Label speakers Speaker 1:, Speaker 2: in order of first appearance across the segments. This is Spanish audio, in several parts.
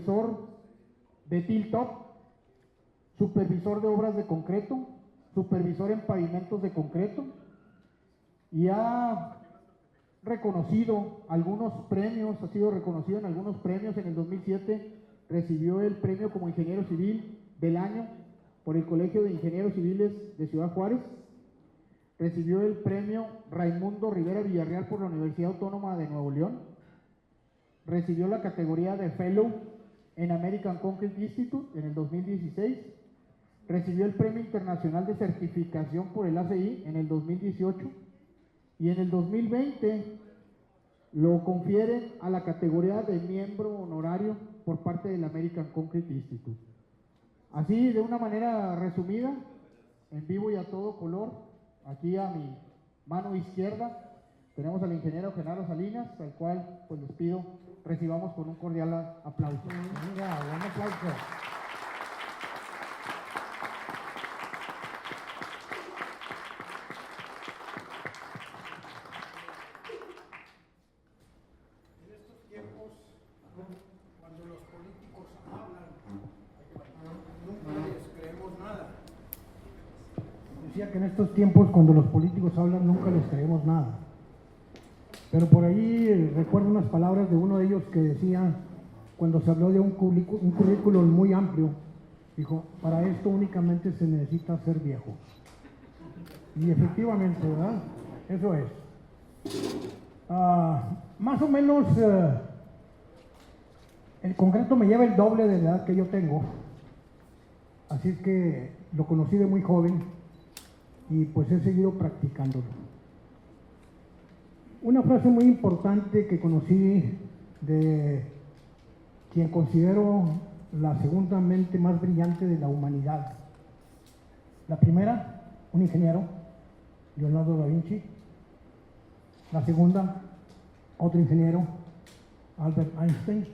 Speaker 1: supervisor de Tiltop, supervisor de obras de concreto, supervisor en pavimentos de concreto, y ha reconocido algunos premios, ha sido reconocido en algunos premios. En el 2007 recibió el premio como ingeniero civil del año por el Colegio de Ingenieros Civiles de Ciudad Juárez. Recibió el premio Raimundo Rivera Villarreal por la Universidad Autónoma de Nuevo León. Recibió la categoría de Fellow en American Concrete Institute en el 2016. Recibió el Premio Internacional de Certificación por el ACI en el 2018. Y en el 2020 lo confieren a la categoría de miembro honorario por parte del American Concrete Institute. Así, de una manera resumida, en vivo y a todo color, aquí a mi mano izquierda tenemos al ingeniero Genaro Salinas, al cual pues les pido recibamos con un cordial aplauso.
Speaker 2: Venga, buen aplauso. Que en estos tiempos cuando los políticos hablan nunca les creemos nada, pero por ahí recuerdo unas palabras de uno de ellos que decía, cuando se habló de un currículum muy amplio, dijo: para esto únicamente se necesita ser viejo. Y efectivamente, ¿verdad? Eso es. Más o menos el concreto me lleva el doble de la edad que yo tengo, así es que lo conocí de muy joven y pues he seguido practicándolo. Una frase muy importante que conocí de quien considero la segunda mente más brillante de la humanidad. La primera, un ingeniero, Leonardo da Vinci. La segunda, otro ingeniero, Albert Einstein.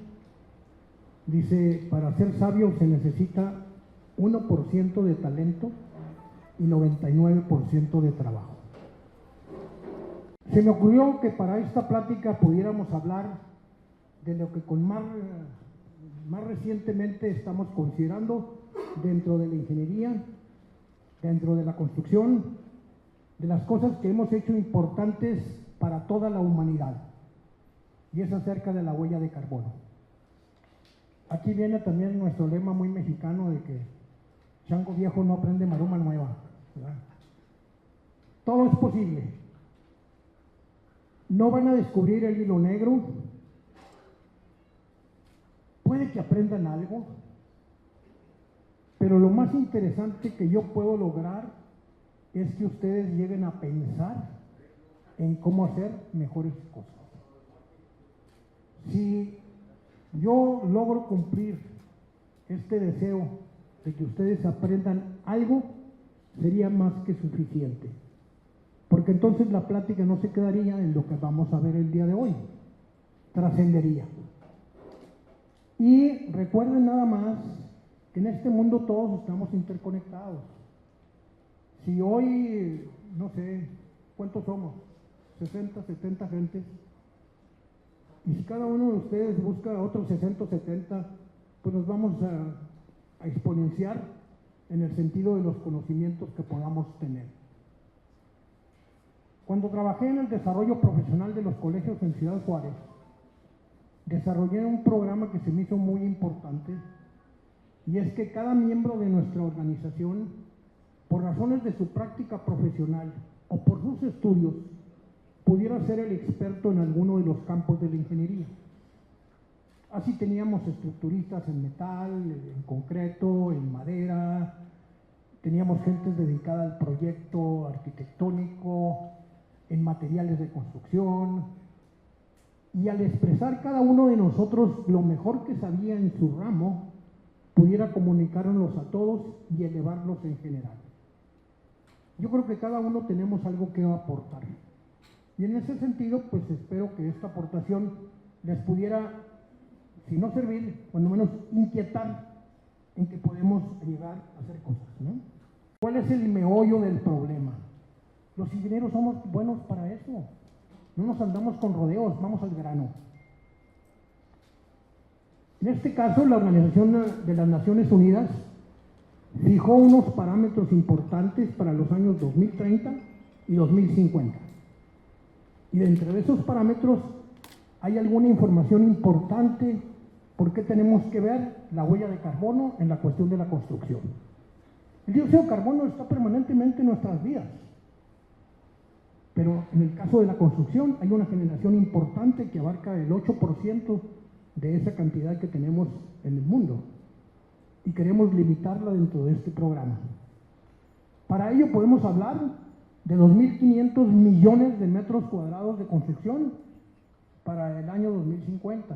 Speaker 2: Dice: para ser sabio se necesita 1% de talento y 99% de trabajo. Se me ocurrió que para esta plática pudiéramos hablar de lo que más recientemente estamos considerando dentro de la ingeniería, dentro de la construcción, de las cosas que hemos hecho importantes para toda la humanidad, y es acerca de la huella de carbono. Aquí viene también nuestro lema muy mexicano de que chango viejo no aprende maroma nueva, ¿verdad? Todo es posible. No van a descubrir el hilo negro. Puede que aprendan algo, pero lo más interesante que yo puedo lograr es que ustedes lleguen a pensar en cómo hacer mejores cosas. Si yo logro cumplir este deseo de que ustedes aprendan algo, sería más que suficiente, porque entonces la plática no se quedaría en lo que vamos a ver el día de hoy, trascendería. Y recuerden nada más que en este mundo todos estamos interconectados. Si hoy, no sé, ¿cuántos somos? 60, 70 gentes. Y si cada uno de ustedes busca otros 60 o 70, pues nos vamos a exponenciar en el sentido de los conocimientos que podamos tener. Cuando trabajé en el desarrollo profesional de los colegios en Ciudad Juárez, desarrollé un programa que se me hizo muy importante, y es que cada miembro de nuestra organización, por razones de su práctica profesional o por sus estudios, pudiera ser el experto en alguno de los campos de la ingeniería. Así teníamos estructuristas en metal, en concreto, en madera, teníamos gente dedicada al proyecto arquitectónico, en materiales de construcción, y al expresar cada uno de nosotros lo mejor que sabía en su ramo, pudiera comunicarnos a todos y elevarlos en general. Yo creo que cada uno tenemos algo que aportar. Y en ese sentido, pues espero que esta aportación les pudiera, si no servir, cuando menos inquietar en que podemos llegar a hacer cosas, ¿no? ¿Cuál es el meollo del problema? Los ingenieros somos buenos para eso. No nos andamos con rodeos, vamos al grano. En este caso, la Organización de las Naciones Unidas fijó unos parámetros importantes para los años 2030 y 2050. Y dentro de esos parámetros hay alguna información importante porque tenemos que ver la huella de carbono en la cuestión de la construcción. El dióxido de carbono está permanentemente en nuestras vidas, pero en el caso de la construcción hay una generación importante que abarca el 8% de esa cantidad que tenemos en el mundo y queremos limitarla dentro de este programa. Para ello podemos hablar de 2.500 millones de metros cuadrados de construcción para el año 2050.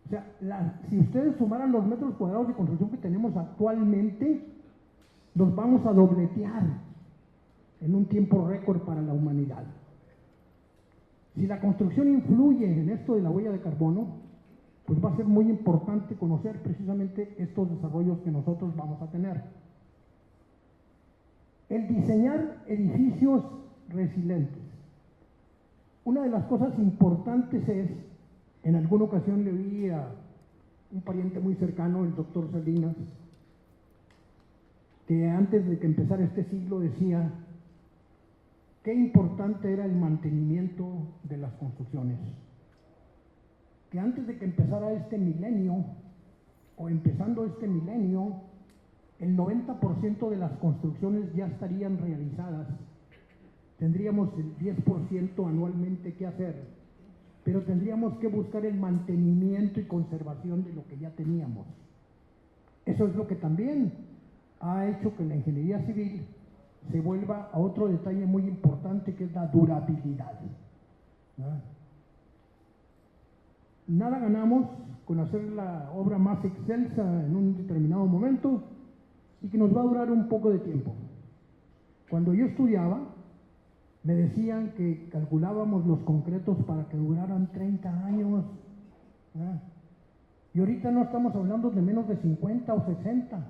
Speaker 2: O sea, si ustedes sumaran los metros cuadrados de construcción que tenemos actualmente, los vamos a dobletear en un tiempo récord para la humanidad. Si la construcción influye en esto de la huella de carbono, pues va a ser muy importante conocer precisamente estos desarrollos que nosotros vamos a tener. El diseñar edificios resilientes. Una de las cosas importantes es, en alguna ocasión le vi a un pariente muy cercano, el doctor Salinas, que antes de que empezara este siglo decía qué importante era el mantenimiento de las construcciones. Que antes de que empezara este milenio, o empezando este milenio, el 90% de las construcciones ya estarían realizadas. Tendríamos el 10% anualmente que hacer, pero tendríamos que buscar el mantenimiento y conservación de lo que ya teníamos. Eso es lo que también ha hecho que la ingeniería civil se vuelva a otro detalle muy importante, que es la durabilidad, ¿no? Nada ganamos con hacer la obra más excelsa en un determinado momento y que nos va a durar un poco de tiempo. Cuando yo estudiaba, me decían que calculábamos los concretos para que duraran 30 años. ¿No? Y ahorita no estamos hablando de menos de 50 o 60.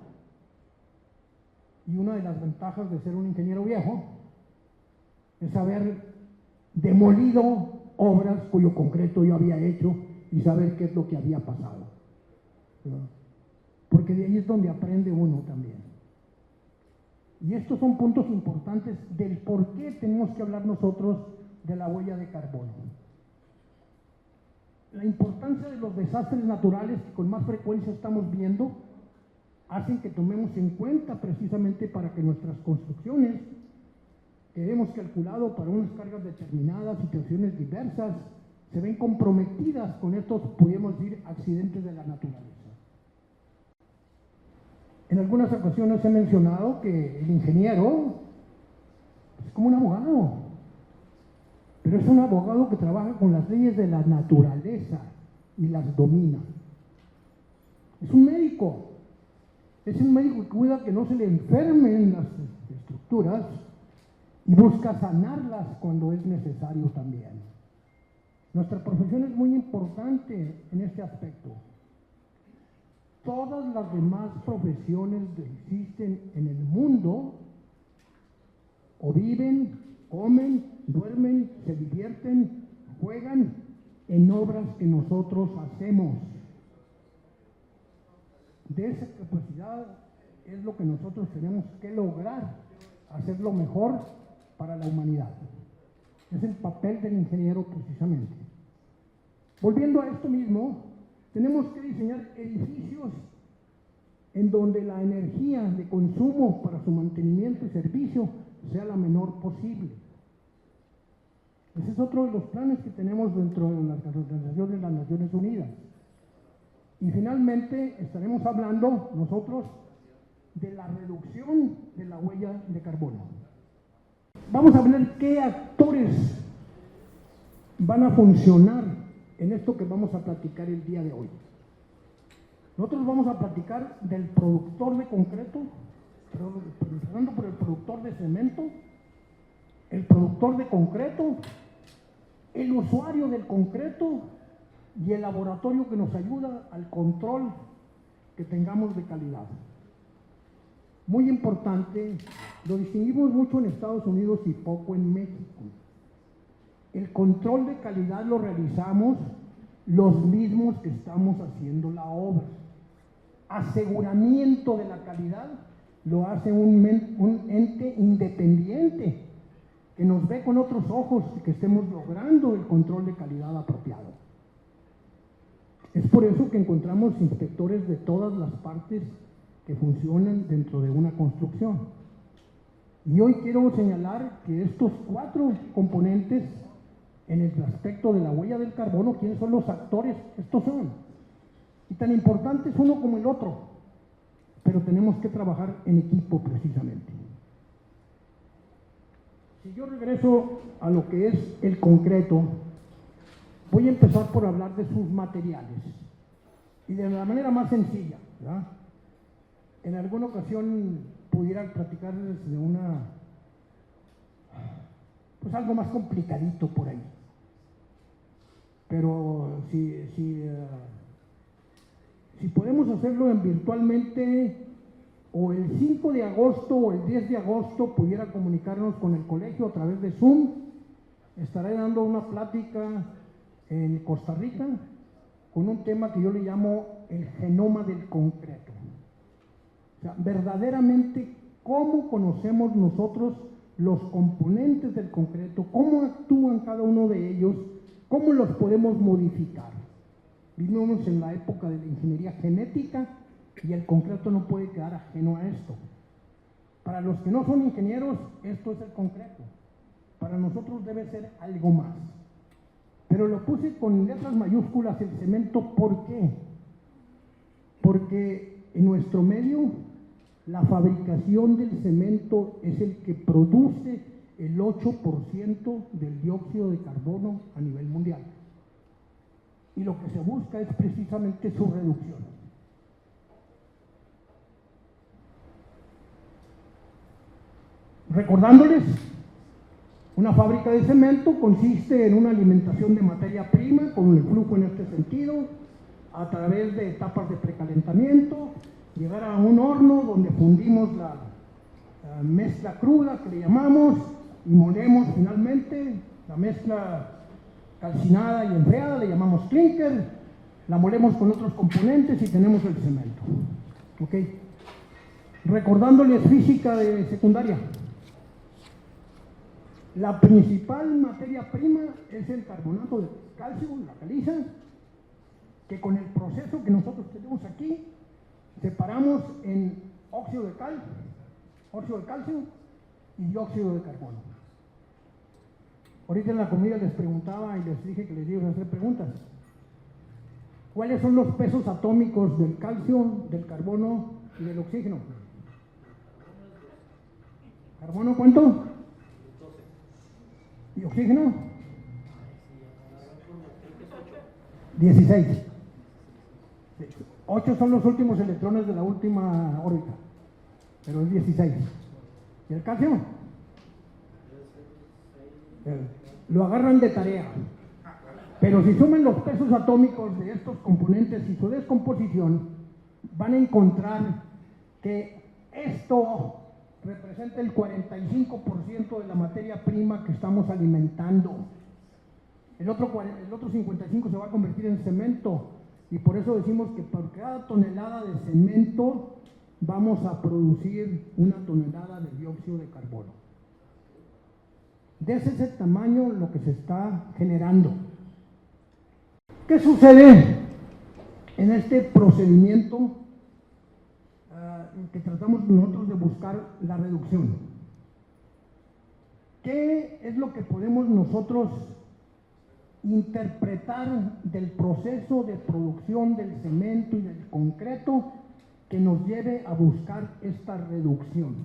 Speaker 2: Y una de las ventajas de ser un ingeniero viejo es haber demolido obras cuyo concreto yo había hecho y saber qué es lo que había pasado. ¿No? Porque de ahí es donde aprende uno también. Y estos son puntos importantes del por qué tenemos que hablar nosotros de la huella de carbono. La importancia de los desastres naturales que con más frecuencia estamos viendo hacen que tomemos en cuenta precisamente para que nuestras construcciones que hemos calculado para unas cargas determinadas, situaciones diversas, se ven comprometidas con estos, podríamos decir, accidentes de la naturaleza. En algunas ocasiones he mencionado que el ingeniero es como un abogado, pero es un abogado que trabaja con las leyes de la naturaleza y las domina. Es un médico que cuida que no se le enfermen las estructuras y busca sanarlas cuando es necesario también. Nuestra profesión es muy importante en este aspecto. Todas las demás profesiones que existen en el mundo o viven, comen, duermen, se divierten, juegan en obras que nosotros hacemos. De esa capacidad es lo que nosotros tenemos que lograr, hacerlo mejor para la humanidad. Es el papel del ingeniero precisamente. Volviendo a esto mismo, tenemos que diseñar edificios en donde la energía de consumo para su mantenimiento y servicio sea la menor posible. Ese es otro de los planes que tenemos dentro de la Organización de las Naciones Unidas. Y finalmente estaremos hablando nosotros de la reducción de la huella de carbono. Vamos a ver qué actores van a funcionar en esto que vamos a platicar el día de hoy. Nosotros vamos a platicar del productor de concreto, empezando por el productor de cemento, el productor de concreto, el usuario del concreto y el laboratorio que nos ayuda al control que tengamos de calidad. Muy importante, lo distinguimos mucho en Estados Unidos y poco en México. El control de calidad lo realizamos los mismos que estamos haciendo la obra. Aseguramiento de la calidad lo hace un ente independiente que nos ve con otros ojos y que estemos logrando el control de calidad apropiado. Es por eso que encontramos inspectores de todas las partes que funcionan dentro de una construcción. Y hoy quiero señalar que estos 4 componentes en el aspecto de la huella del carbono, ¿quiénes son los actores? Estos son. Y tan importantes uno como el otro, pero tenemos que trabajar en equipo precisamente. Si yo regreso a lo que es el concreto, voy a empezar por hablar de sus materiales y de la manera más sencilla, ¿verdad? En alguna ocasión pudiera platicarles de pues algo más complicadito por ahí, pero si podemos hacerlo virtualmente, o el 5 de agosto o el 10 de agosto pudiera comunicarnos con el colegio a través de Zoom. Estaré dando una plática en Costa Rica con un tema que yo le llamo el genoma del concreto. O sea, verdaderamente cómo conocemos nosotros los componentes del concreto, cómo actúan cada uno de ellos, cómo los podemos modificar. Vivimos en la época de la ingeniería genética y el concreto no puede quedar ajeno a esto. Para los que no son ingenieros, esto es el concreto. Para nosotros debe ser algo más. Pero lo puse con letras mayúsculas el cemento, ¿por qué? Porque en nuestro medio la fabricación del cemento es el que produce el 8% del dióxido de carbono a nivel mundial. Y lo que se busca es precisamente su reducción. Recordándoles, una fábrica de cemento consiste en una alimentación de materia prima con el flujo en este sentido, a través de etapas de precalentamiento, llegar a un horno donde fundimos la mezcla cruda que le llamamos y molemos finalmente la mezcla calcinada y enfriada, le llamamos clinker, la molemos con otros componentes y tenemos el cemento. ¿Okay? Recordándoles física de secundaria. La principal materia prima es el carbonato de calcio, la caliza, que con el proceso que nosotros tenemos aquí, separamos en óxido de calcio y dióxido de carbono. Ahorita en la comida les preguntaba y les dije que les iba a hacer preguntas. ¿Cuáles son los pesos atómicos del calcio, del carbono y del oxígeno? ¿Carbono cuánto? ¿Y oxígeno? 16. 8 son los últimos electrones de la última órbita, pero es 16. ¿Y el calcio? Lo agarran de tarea. Pero si suman los pesos atómicos de estos componentes y su descomposición, van a encontrar que esto representa el 45% de la materia prima que estamos alimentando. El otro 55% se va a convertir en cemento, y por eso decimos que por cada tonelada de cemento vamos a producir una tonelada de dióxido de carbono. De ese tamaño lo que se está generando. ¿Qué sucede en este procedimiento que tratamos nosotros de buscar la reducción? ¿Qué es lo que podemos nosotros interpretar del proceso de producción del cemento y del concreto que nos lleve a buscar esta reducción?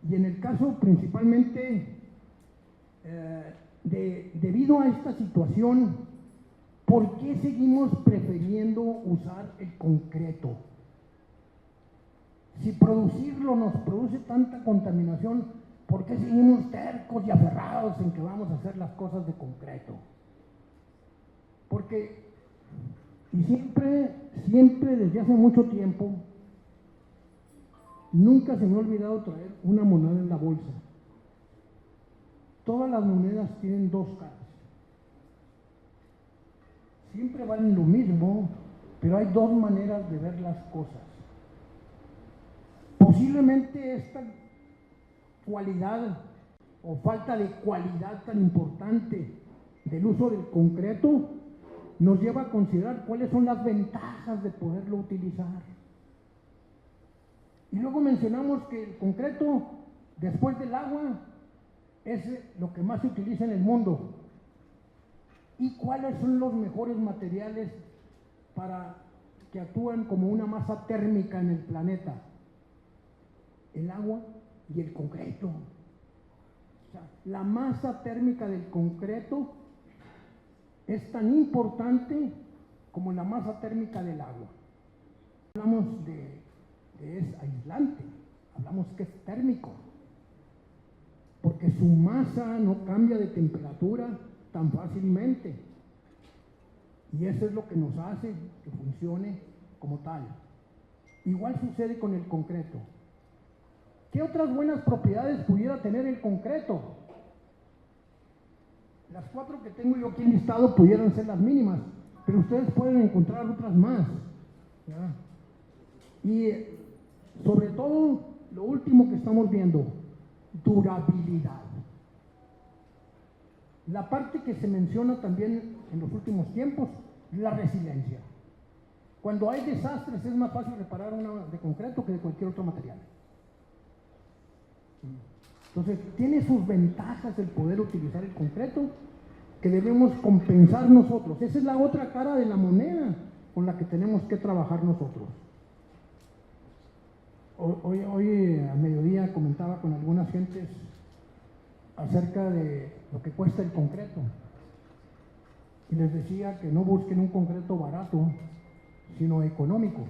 Speaker 2: Y en el caso principalmente, debido a esta situación, ¿por qué seguimos prefiriendo usar el concreto? Si producirlo nos produce tanta contaminación, ¿por qué seguimos tercos y aferrados en que vamos a hacer las cosas de concreto? Porque, y siempre desde hace mucho tiempo, nunca se me ha olvidado traer una moneda en la bolsa. Todas las monedas tienen dos caras. siempre valen lo mismo, pero hay dos maneras de ver las cosas. Posiblemente esta cualidad o falta de cualidad tan importante del uso del concreto nos lleva a considerar cuáles son las ventajas de poderlo utilizar. Y luego mencionamos que el concreto, después del agua, es lo que más se utiliza en el mundo. ¿Y cuáles son los mejores materiales para que actúan como una masa térmica en el planeta? El agua y el concreto. O sea, la masa térmica del concreto es tan importante como la masa térmica del agua. Hablamos de que es aislante, hablamos que es térmico, porque su masa no cambia de temperatura tan fácilmente. Y eso es lo que nos hace que funcione como tal. Igual sucede con el concreto. ¿Qué otras buenas propiedades pudiera tener el concreto? Las 4 que tengo yo aquí listado pudieran ser las mínimas, pero ustedes pueden encontrar otras más, ¿ya? Y sobre todo, lo último que estamos viendo, durabilidad. La parte que se menciona también en los últimos tiempos, la resiliencia. Cuando hay desastres es más fácil reparar una de concreto que de cualquier otro material. Entonces, tiene sus ventajas el poder utilizar el concreto que debemos compensar nosotros. Esa es la otra cara de la moneda con la que tenemos que trabajar nosotros. Hoy a mediodía comentaba con algunas gentes acerca de lo que cuesta el concreto y les decía que no busquen un concreto barato, sino económico.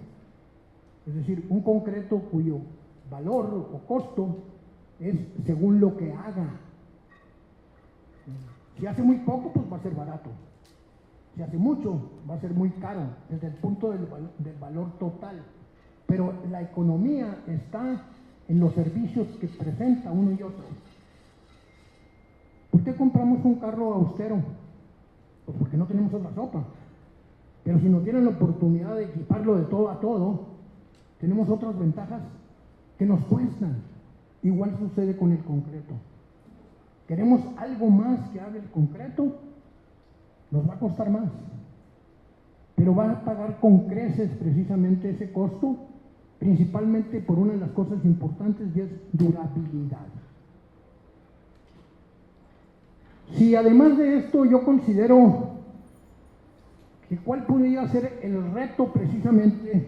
Speaker 2: Es decir, un concreto cuyo valor o costo es según lo que haga. Si hace muy poco, pues va a ser barato. Si hace mucho, va a ser muy caro desde el punto del valor total. Pero la economía está en los servicios que presenta uno y otro. ¿Por qué compramos un carro austero? Pues porque no tenemos otra sopa. Pero si nos dieran la oportunidad de equiparlo de todo a todo, tenemos otras ventajas que nos cuestan. Igual sucede con el concreto. Queremos algo más que haga el concreto, nos va a costar más. Pero va a pagar con creces precisamente ese costo, principalmente por una de las cosas importantes, y es durabilidad. Si además de esto yo considero que cuál podría ser el reto precisamente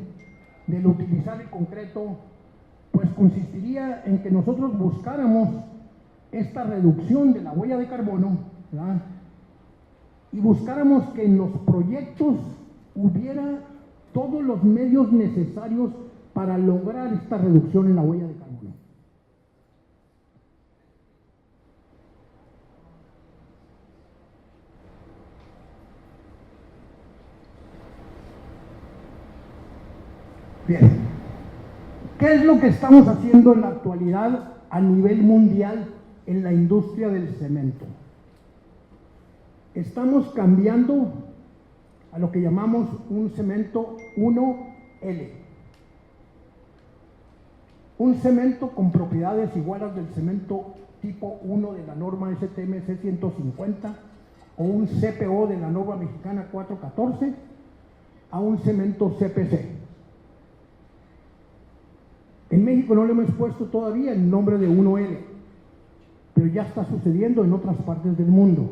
Speaker 2: del utilizar el concreto, pues consistiría en que nosotros buscáramos esta reducción de la huella de carbono, ¿verdad? Y buscáramos que en los proyectos hubiera todos los medios necesarios para lograr esta reducción en la huella de carbono. Bien, ¿qué es lo que estamos haciendo en la actualidad a nivel mundial en la industria del cemento? Estamos cambiando a lo que llamamos un cemento 1L. Un cemento con propiedades iguales del cemento tipo 1 de la norma STMC 150 o un CPO de la norma mexicana 414 a un cemento CPC. En México no le hemos puesto todavía el nombre de 1L, pero ya está sucediendo en otras partes del mundo.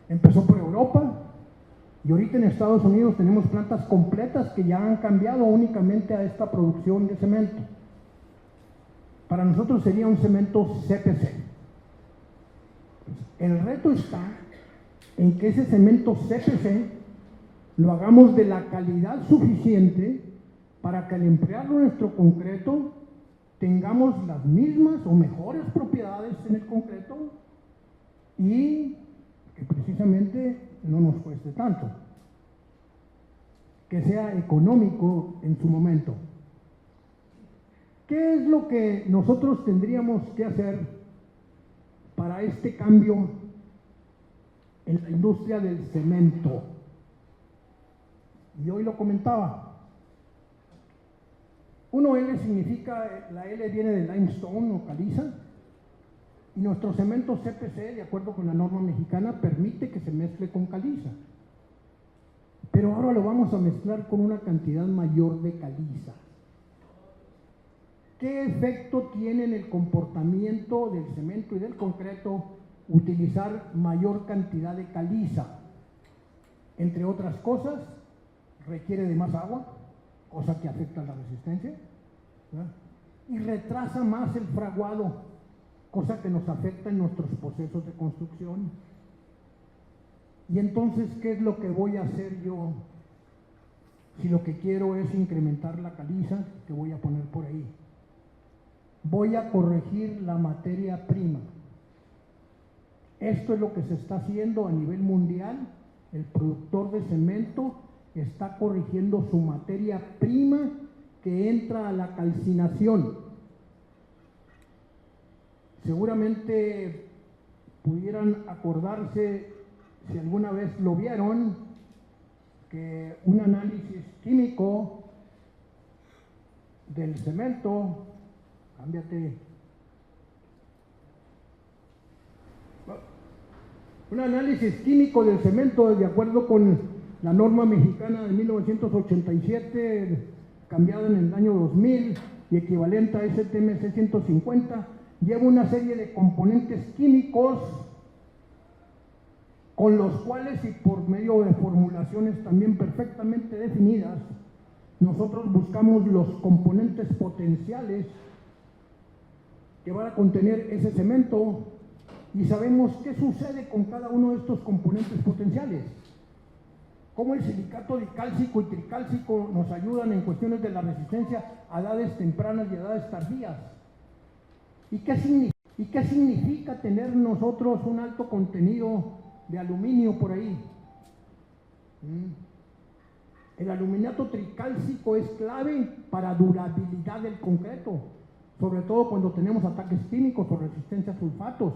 Speaker 2: Empezó por Europa y ahorita en Estados Unidos tenemos plantas completas que ya han cambiado únicamente a esta producción de cemento. Para nosotros sería un cemento CPC. El reto está en que ese cemento CPC lo hagamos de la calidad suficiente para que al emplear nuestro concreto tengamos las mismas o mejores propiedades en el concreto y que precisamente no nos cueste tanto, que sea económico en su momento. ¿Qué es lo que nosotros tendríamos que hacer para este cambio en la industria del cemento? y hoy lo comentaba. 1L significa, la L viene de limestone o caliza, y nuestro cemento CPC, de acuerdo con la norma mexicana, permite que se mezcle con caliza. Pero ahora lo vamos a mezclar con una cantidad mayor de caliza. ¿Qué efecto tiene en el comportamiento del cemento y del concreto utilizar mayor cantidad de caliza? Entre otras cosas, requiere de más agua, cosa que afecta a la resistencia, ¿verdad? Y retrasa más el fraguado, cosa que nos afecta en nuestros procesos de construcción. Y entonces, ¿qué es lo que voy a hacer yo? Si lo que quiero es incrementar la caliza, que voy a poner por ahí. Voy a corregir la materia prima. Esto es lo que se está haciendo a nivel mundial. El productor de cemento está corrigiendo su materia prima que entra a la calcinación. Seguramente pudieran acordarse, si alguna vez lo vieron, que un análisis químico del cemento, cámbiate, un análisis químico del cemento de acuerdo con la norma mexicana de 1987, cambiada en el año 2000 y equivalente a STMC 150, lleva una serie de componentes químicos con los cuales, y por medio de formulaciones también perfectamente definidas, nosotros buscamos los componentes potenciales que van a contener ese cemento y sabemos qué sucede con cada uno de estos componentes potenciales. Cómo el silicato dicálcico y tricálcico nos ayudan en cuestiones de la resistencia a edades tempranas y edades tardías. ¿Y qué significa tener nosotros un alto contenido de aluminio por ahí? El aluminato tricálcico es clave para durabilidad del concreto, sobre todo cuando tenemos ataques químicos o resistencia a sulfatos.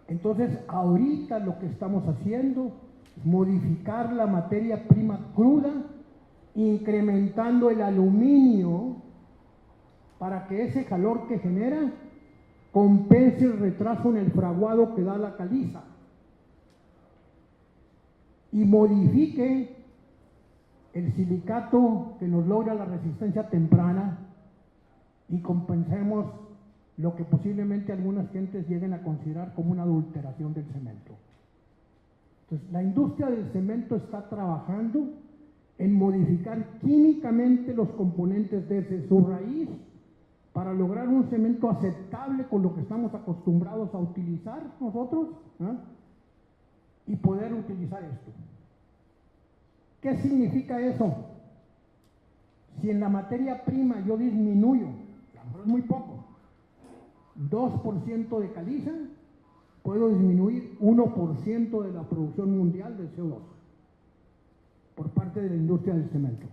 Speaker 2: Entonces, ahorita lo que estamos haciendo es modificar la materia prima cruda, incrementando el aluminio para que ese calor que genera compense el retraso en el fraguado que da la caliza y modifique el silicato que nos logra la resistencia temprana y compensemos lo que posiblemente algunas gentes lleguen a considerar como una adulteración del cemento. Entonces, la industria del cemento está trabajando en modificar químicamente los componentes desde su raíz para lograr un cemento aceptable con lo que estamos acostumbrados a utilizar nosotros, ¿eh? Y poder utilizar esto. ¿Qué significa eso? Si en la materia prima yo disminuyo, a lo mejor es muy poco, 2% de caliza, puedo disminuir 1% de la producción mundial de CO2 por parte de la industria del cemento.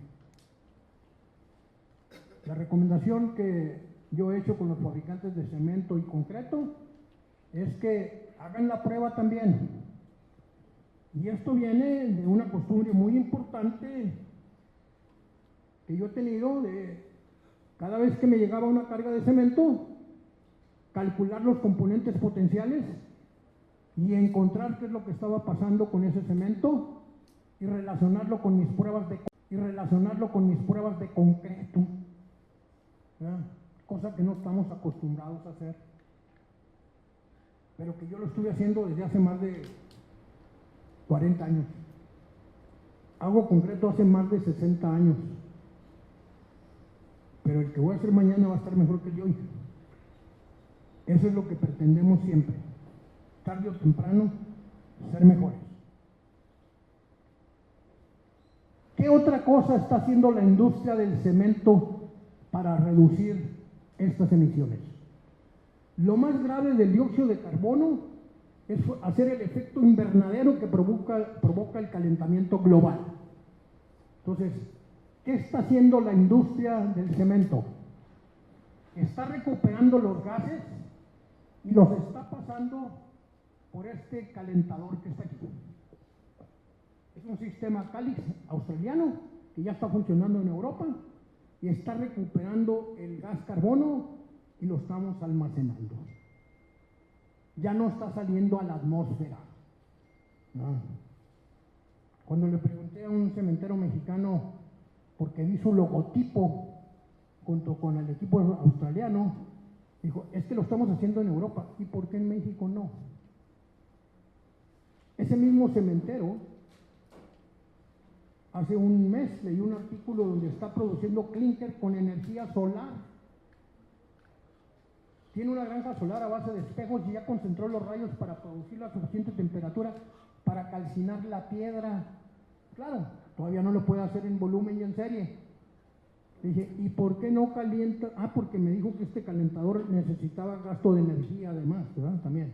Speaker 2: La recomendación que yo he hecho con los fabricantes de cemento y concreto es que hagan la prueba también. Y esto viene de una costumbre muy importante que yo he tenido de cada vez que me llegaba una carga de cemento, calcular los componentes potenciales y encontrar qué es lo que estaba pasando con ese cemento y relacionarlo con mis pruebas de concreto, ¿verdad? Cosa que no estamos acostumbrados a hacer, pero que yo lo estuve haciendo desde hace más de 40 años. Hago concreto hace más de 60 años, pero el que voy a hacer mañana va a estar mejor que el de hoy. Eso es lo que pretendemos siempre, tarde o temprano, ser mejores. ¿Qué otra cosa está haciendo la industria del cemento para reducir estas emisiones? Lo más grave del dióxido de carbono es hacer el efecto invernadero que provoca el calentamiento global. Entonces, ¿qué está haciendo la industria del cemento? Está recuperando los gases y los está pasando por este calentador que está aquí. Es un sistema Calix australiano que ya está funcionando en Europa y está recuperando el gas carbono y lo estamos almacenando. Ya no está saliendo a la atmósfera. No. Cuando le pregunté a un cementero mexicano, porque vi su logotipo junto con el equipo australiano, dijo, es que lo estamos haciendo en Europa, ¿y por qué en México no? Ese mismo cementero, hace un mes leí un artículo donde está produciendo clínker con energía solar. Tiene una granja solar a base de espejos y ya concentró los rayos para producir la suficiente temperatura para calcinar la piedra. Claro, todavía no lo puede hacer en volumen y en serie. Dije, ¿y por qué no calienta? Ah, porque me dijo que este calentador necesitaba gasto de energía además, ¿verdad? También.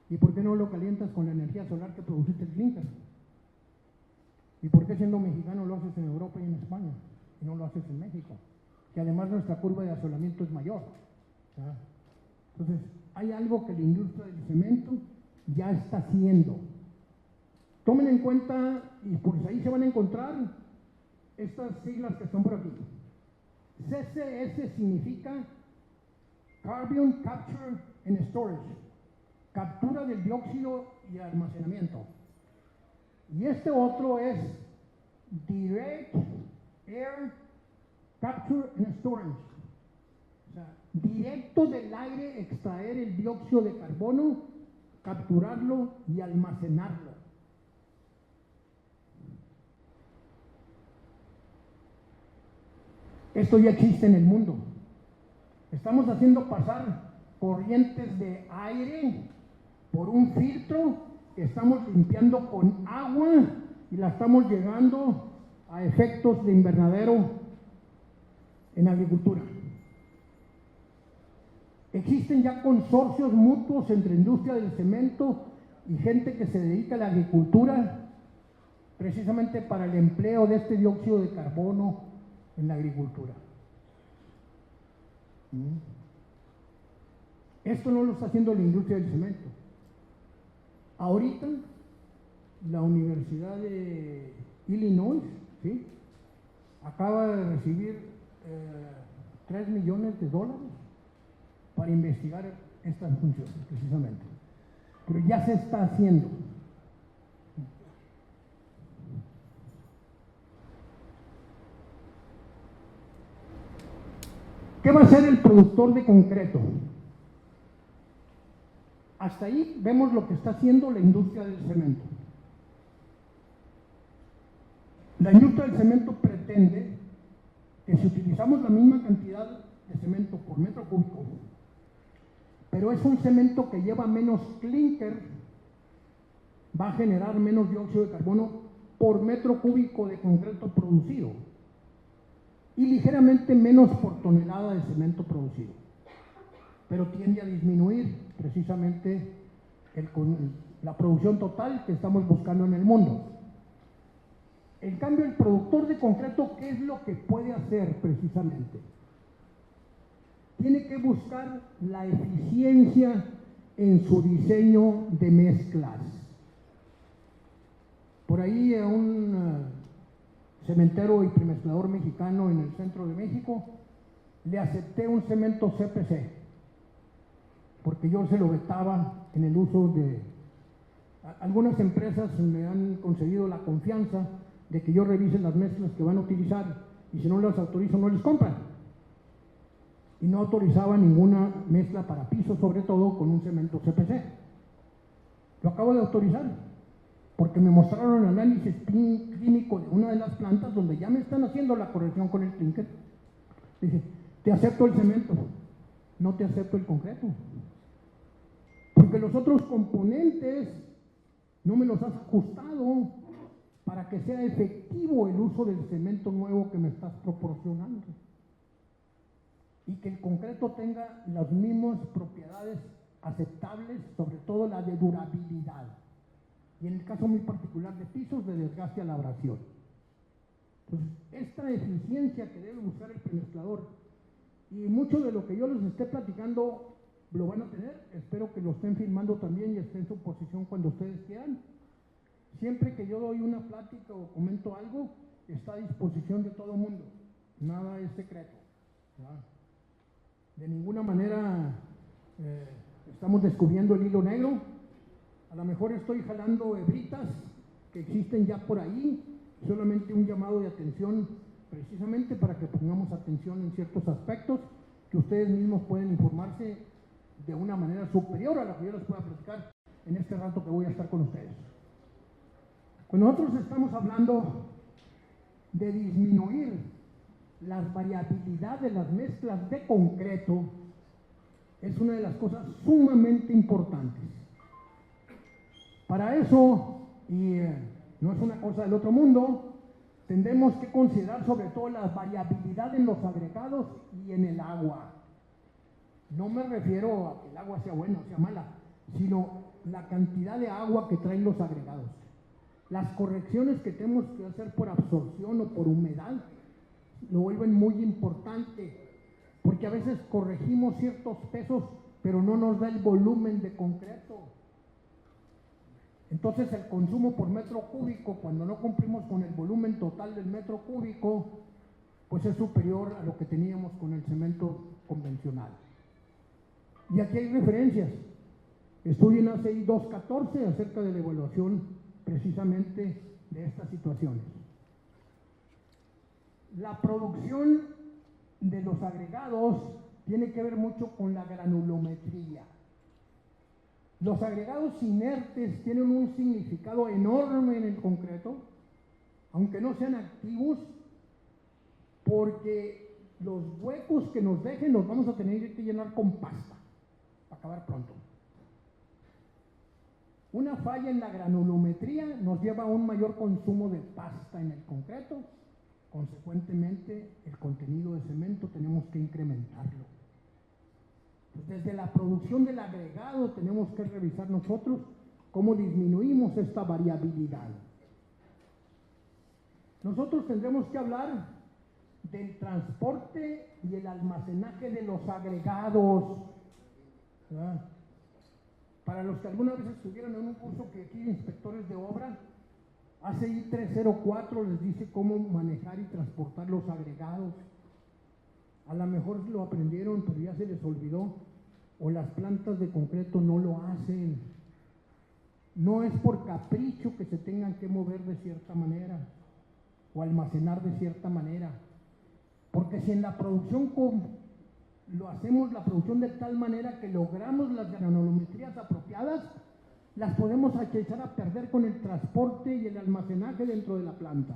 Speaker 2: ¿Y por qué no lo calientas con la energía solar que produciste el clínker? ¿Y por qué siendo mexicano lo haces en Europa y en España y no lo haces en México? Que además nuestra curva de asolamiento es mayor, ¿verdad? Entonces, hay algo que la industria del cemento ya está haciendo. Tomen en cuenta, y por ahí se van a encontrar estas siglas que están por aquí. CCS significa Carbon Capture and Storage, captura del dióxido y almacenamiento. Y este otro es Direct Air Capture and Storage. O sea, directo del aire extraer el dióxido de carbono, capturarlo y almacenarlo. Esto ya existe en el mundo. Estamos haciendo pasar corrientes de aire por un filtro que estamos limpiando con agua y la estamos llegando a efectos de invernadero en agricultura. Existen ya consorcios mutuos entre industria del cemento y gente que se dedica a la agricultura precisamente para el empleo de este dióxido de carbono en la agricultura. Esto no lo está haciendo la industria del cemento. Ahorita la Universidad de Illinois, ¿sí?, acaba de recibir $3 millones para investigar estas funciones precisamente. Pero ya se está haciendo. ¿Qué va a hacer el productor de concreto? Hasta ahí vemos lo que está haciendo la industria del cemento. La industria del cemento pretende que si utilizamos la misma cantidad de cemento por metro cúbico, pero es un cemento que lleva menos clínker, va a generar menos dióxido de carbono por metro cúbico de concreto producido y ligeramente menos por tonelada de cemento producido, pero tiende a disminuir precisamente la producción total que estamos buscando en el mundo. En cambio, el productor de concreto, ¿qué es lo que puede hacer precisamente? Tiene que buscar la eficiencia en su diseño de mezclas. Por ahí a un cementero y premezclador mexicano en el centro de México le acepté un cemento CPC, porque yo se lo vetaba en el uso de... Algunas empresas me han concedido la confianza de que yo revise las mezclas que van a utilizar y si no las autorizo no les compran. Y no autorizaba ninguna mezcla para piso, sobre todo con un cemento CPC. Lo acabo de autorizar porque me mostraron el análisis clínico de una de las plantas donde ya me están haciendo la corrección con el clínker. Dije, te acepto el cemento, no te acepto el concreto, porque los otros componentes no me los has ajustado para que sea efectivo el uso del cemento nuevo que me estás proporcionando y que el concreto tenga las mismas propiedades aceptables, sobre todo la de durabilidad y en el caso muy particular de pisos, de desgaste a la abrasión. Entonces, esta eficiencia que debe buscar el premezclador, y mucho de lo que yo les esté platicando lo van a tener, espero que lo estén firmando también y esté en su posición cuando ustedes quieran. Siempre que yo doy una plática o comento algo, está a disposición de todo el mundo. Nada es secreto, ¿verdad? De ninguna manera estamos descubriendo el hilo negro. A lo mejor estoy jalando hebritas que existen ya por ahí, solamente un llamado de atención precisamente para que pongamos atención en ciertos aspectos que ustedes mismos pueden informarse de una manera superior a la que yo les pueda platicar en este rato que voy a estar con ustedes. Cuando nosotros estamos hablando de disminuir la variabilidad de las mezclas de concreto, es una de las cosas sumamente importantes. Para eso, y no es una cosa del otro mundo, tendremos que considerar sobre todo la variabilidad en los agregados y en el agua. No me refiero a que el agua sea buena o sea mala, sino la cantidad de agua que traen los agregados. Las correcciones que tenemos que hacer por absorción o por humedad lo vuelven muy importante, porque a veces corregimos ciertos pesos, pero no nos da el volumen de concreto. Entonces el consumo por metro cúbico, cuando no cumplimos con el volumen total del metro cúbico, pues es superior a lo que teníamos con el cemento convencional. Y aquí hay referencias. Estudien ACI 214 acerca de la evaluación precisamente de estas situaciones. La producción de los agregados tiene que ver mucho con la granulometría. Los agregados inertes tienen un significado enorme en el concreto, aunque no sean activos, porque los huecos que nos dejen los vamos a tener que llenar con pasta para acabar pronto. Una falla en la granulometría nos lleva a un mayor consumo de pasta en el concreto. Consecuentemente, el contenido de cemento tenemos que incrementarlo. Desde la producción del agregado tenemos que revisar nosotros cómo disminuimos esta variabilidad. Nosotros tendremos que hablar del transporte y el almacenaje de los agregados, ¿verdad? Para los que alguna vez estuvieron en un curso que aquí de inspectores de obra, ACI 304 les dice cómo manejar y transportar los agregados. A lo mejor lo aprendieron, pero ya se les olvidó, o las plantas de concreto no lo hacen. No es por capricho que se tengan que mover de cierta manera o almacenar de cierta manera, porque si en la producción lo hacemos la producción de tal manera que logramos las granulometrías apropiadas, las podemos echar a perder con el transporte y el almacenaje dentro de la planta.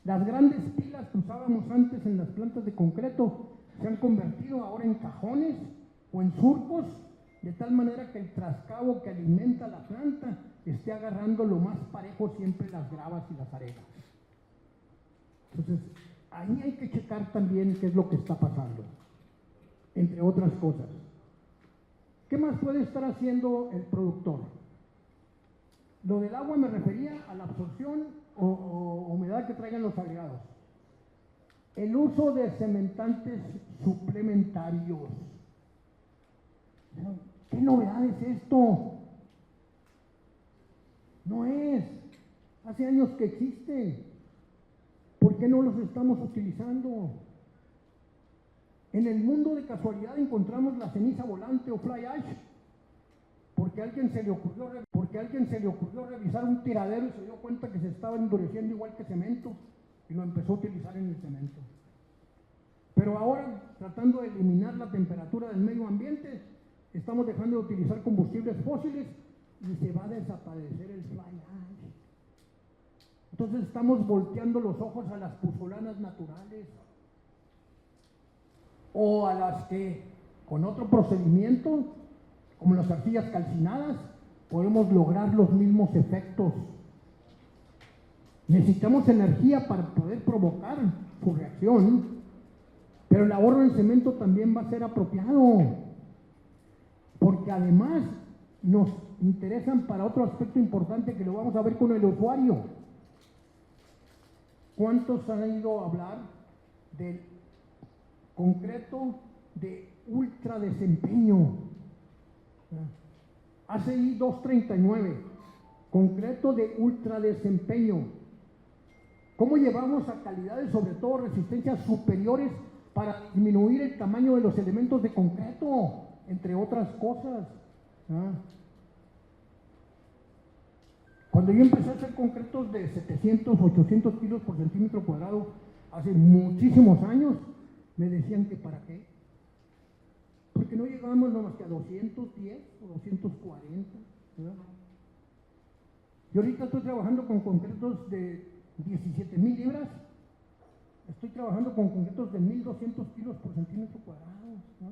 Speaker 2: Las grandes pilas que usábamos antes en las plantas de concreto se han convertido ahora en cajones o en surcos, de tal manera que el trascabo que alimenta la planta esté agarrando lo más parejo siempre las gravas y las arenas. Entonces, ahí hay que checar también qué es lo que está pasando, entre otras cosas. ¿Qué más puede estar haciendo el productor? Lo del agua me refería a la absorción o humedad que traigan los agregados. El uso de cementantes suplementarios. ¿Qué novedad es esto? No es. Hace años que existe. ¿Por qué no los estamos utilizando? En el mundo de casualidad encontramos la ceniza volante o fly ash, porque a alguien se le ocurrió revisar un tiradero y se dio cuenta que se estaba endureciendo igual que cemento y lo empezó a utilizar en el cemento. Pero ahora, tratando de eliminar la temperatura del medio ambiente, estamos dejando de utilizar combustibles fósiles y se va a desaparecer el fly ash. Entonces estamos volteando los ojos a las puzolanas naturales, o a las que con otro procedimiento, como las arcillas calcinadas, podemos lograr los mismos efectos. Necesitamos energía para poder provocar su reacción, pero el ahorro en cemento también va a ser apropiado, porque además nos interesan para otro aspecto importante que lo vamos a ver con el usuario. ¿Cuántos han ido a hablar del concreto de ultra desempeño? ACI 239, concreto de ultra desempeño. ¿Cómo llevamos a calidades, sobre todo resistencias superiores, para disminuir el tamaño de los elementos de concreto, entre otras cosas? Cuando yo empecé a hacer concretos de 700, 800 kilos por centímetro cuadrado, hace muchísimos años, me decían que para qué. Porque no llegábamos nomás que a 210 o 240. ¿Verdad? Yo ahorita estoy trabajando con concretos de 17,000 libras. Estoy trabajando con concretos de 1,200 kilos por centímetro cuadrado. ¿No?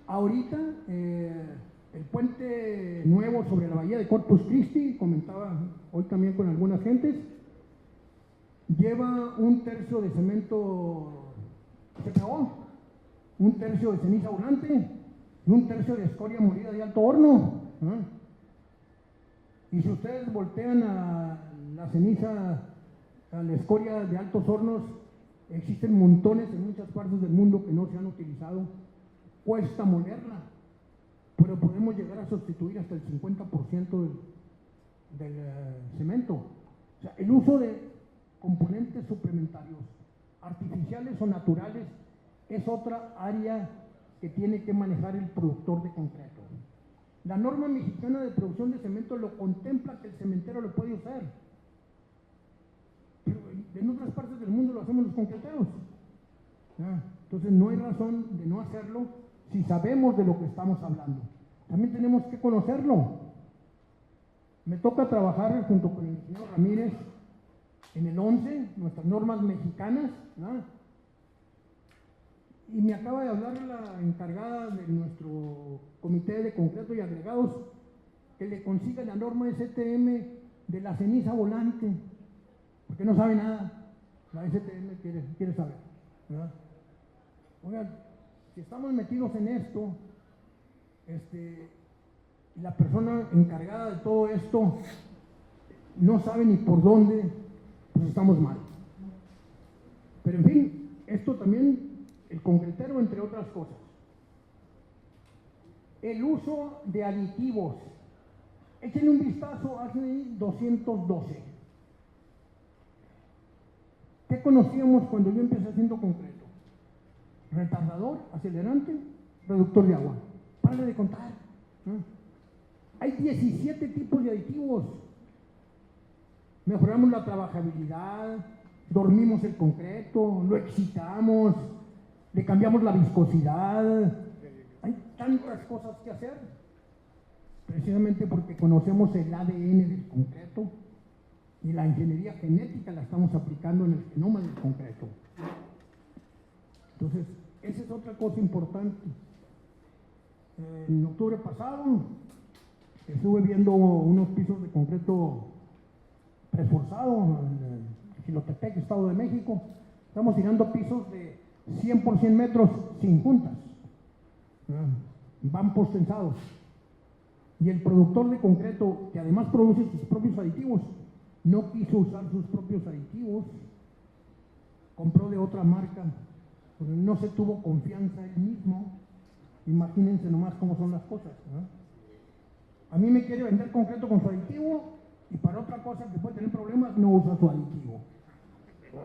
Speaker 2: Ahorita, el puente nuevo sobre la bahía de Corpus Christi, comentaba hoy también con algunas gentes, lleva 1/3 de cemento CPO, 1/3 de ceniza volante y 1/3 de escoria molida de alto horno. Y si ustedes voltean a la ceniza, a la escoria de altos hornos, existen montones en muchas partes del mundo que no se han utilizado. Cuesta molerla, pero podemos llegar a sustituir hasta el 50% del cemento. O sea, el uso de componentes suplementarios, artificiales o naturales, es otra área que tiene que manejar el productor de concreto. La norma mexicana de producción de cemento lo contempla, que el cementero lo puede usar, pero en otras partes del mundo lo hacemos los concreteros. Entonces no hay razón de no hacerlo si sabemos de lo que estamos hablando. También tenemos que conocerlo. Me toca trabajar junto con el ingeniero Ramírez en el 11, nuestras normas mexicanas, ¿no? Y me acaba de hablar la encargada de nuestro comité de concreto y agregados que le consiga la norma STM de la ceniza volante, porque no sabe nada. La STM quiere saber, ¿verdad? Oigan, si estamos metidos en esto, la persona encargada de todo esto no sabe ni por dónde, pues estamos mal. Pero en fin, esto también, el concretero, entre otras cosas. El uso de aditivos. Échenle un vistazo a ACI 212. ¿Qué conocíamos cuando yo empecé haciendo concreto? Retardador, acelerante, reductor de agua. Párale de contar. Hay 17 tipos de aditivos. Mejoramos la trabajabilidad, dormimos el concreto, lo excitamos, le cambiamos la viscosidad. Hay tantas cosas que hacer, precisamente porque conocemos el ADN del concreto y la ingeniería genética la estamos aplicando en el genoma del concreto. Entonces, esa es otra cosa importante. En octubre pasado estuve viendo unos pisos de concreto preforzado en Xilotepec, Estado de México. Estamos tirando pisos de 100 por 100 metros sin juntas. Van postensados. Y el productor de concreto, que además produce sus propios aditivos, no quiso usar sus propios aditivos, compró de otra marca, porque no se tuvo confianza él mismo. Imagínense nomás cómo son las cosas, ¿no? A mí me quiere vender concreto con su aditivo y para otra cosa que puede tener problemas no usa su aditivo.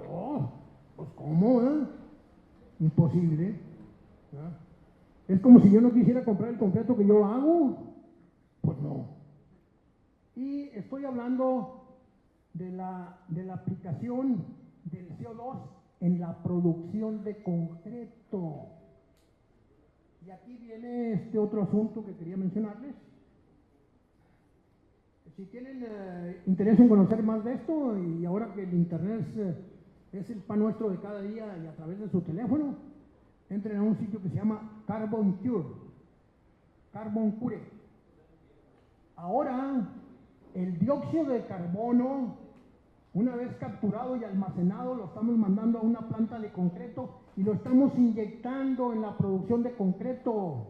Speaker 2: Oh, pues ¿cómo? Imposible. Es como si yo no quisiera comprar el concreto que yo hago. Pues no. Y estoy hablando de la aplicación del CO2 en la producción de concreto. Y aquí viene este otro asunto que quería mencionarles. Si tienen interés en conocer más de esto, y ahora que el internet es el pan nuestro de cada día y a través de su teléfono, entren a un sitio que se llama Carbon Cure, Carbon Cure. Ahora, el dióxido de carbono, una vez capturado y almacenado, lo estamos mandando a una planta de concreto y lo estamos inyectando en la producción de concreto.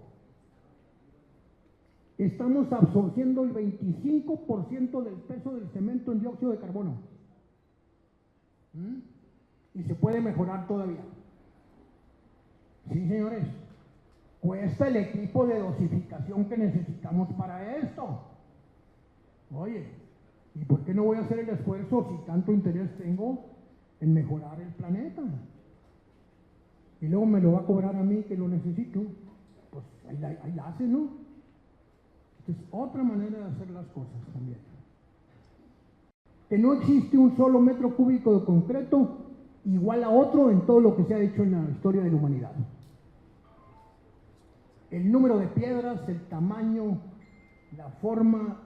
Speaker 2: Estamos absorbiendo el 25% del peso del cemento en dióxido de carbono. Y se puede mejorar todavía. Sí, señores. cuesta el equipo de dosificación que necesitamos para esto. Oye, ¿y por qué no voy a hacer el esfuerzo si tanto interés tengo en mejorar el planeta? Y luego me lo va a cobrar a mí que lo necesito. Pues ahí la hace, ¿no? Es otra manera de hacer las cosas también. Que no existe un solo metro cúbico de concreto igual a otro en todo lo que se ha hecho en la historia de la humanidad. El número de piedras, el tamaño, la forma,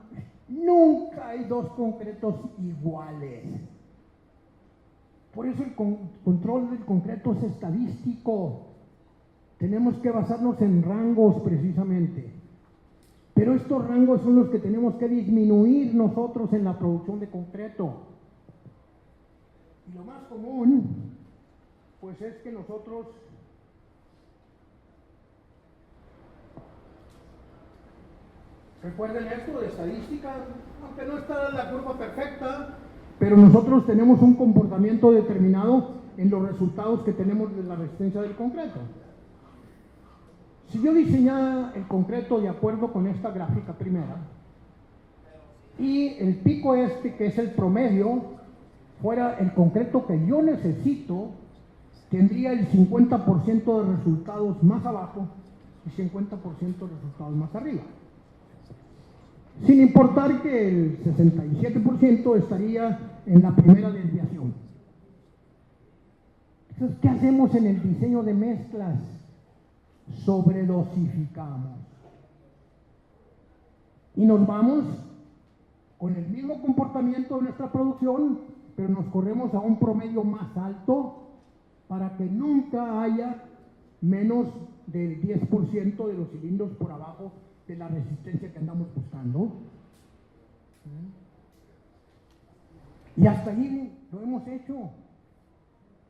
Speaker 2: nunca hay dos concretos iguales. Por eso el control del concreto es estadístico. Tenemos que basarnos en rangos precisamente. Pero estos rangos son los que tenemos que disminuir nosotros en la producción de concreto. Y lo más común, pues es que nosotros recuerden esto de estadística, aunque no está la curva perfecta, pero nosotros tenemos un comportamiento determinado en los resultados que tenemos de la resistencia del concreto. Si yo diseñara el concreto de acuerdo con esta gráfica primera, y el pico este, que es el promedio, fuera el concreto que yo necesito, tendría el 50% de resultados más abajo y 50% de resultados más arriba. Sin importar que el 67% estaría en la primera desviación. Entonces, ¿qué hacemos en el diseño de mezclas? Sobredosificamos. Y nos vamos con el mismo comportamiento de nuestra producción, pero nos corremos a un promedio más alto para que nunca haya menos del 10% de los cilindros por abajo de la resistencia que andamos buscando. Y hasta ahí lo hemos hecho.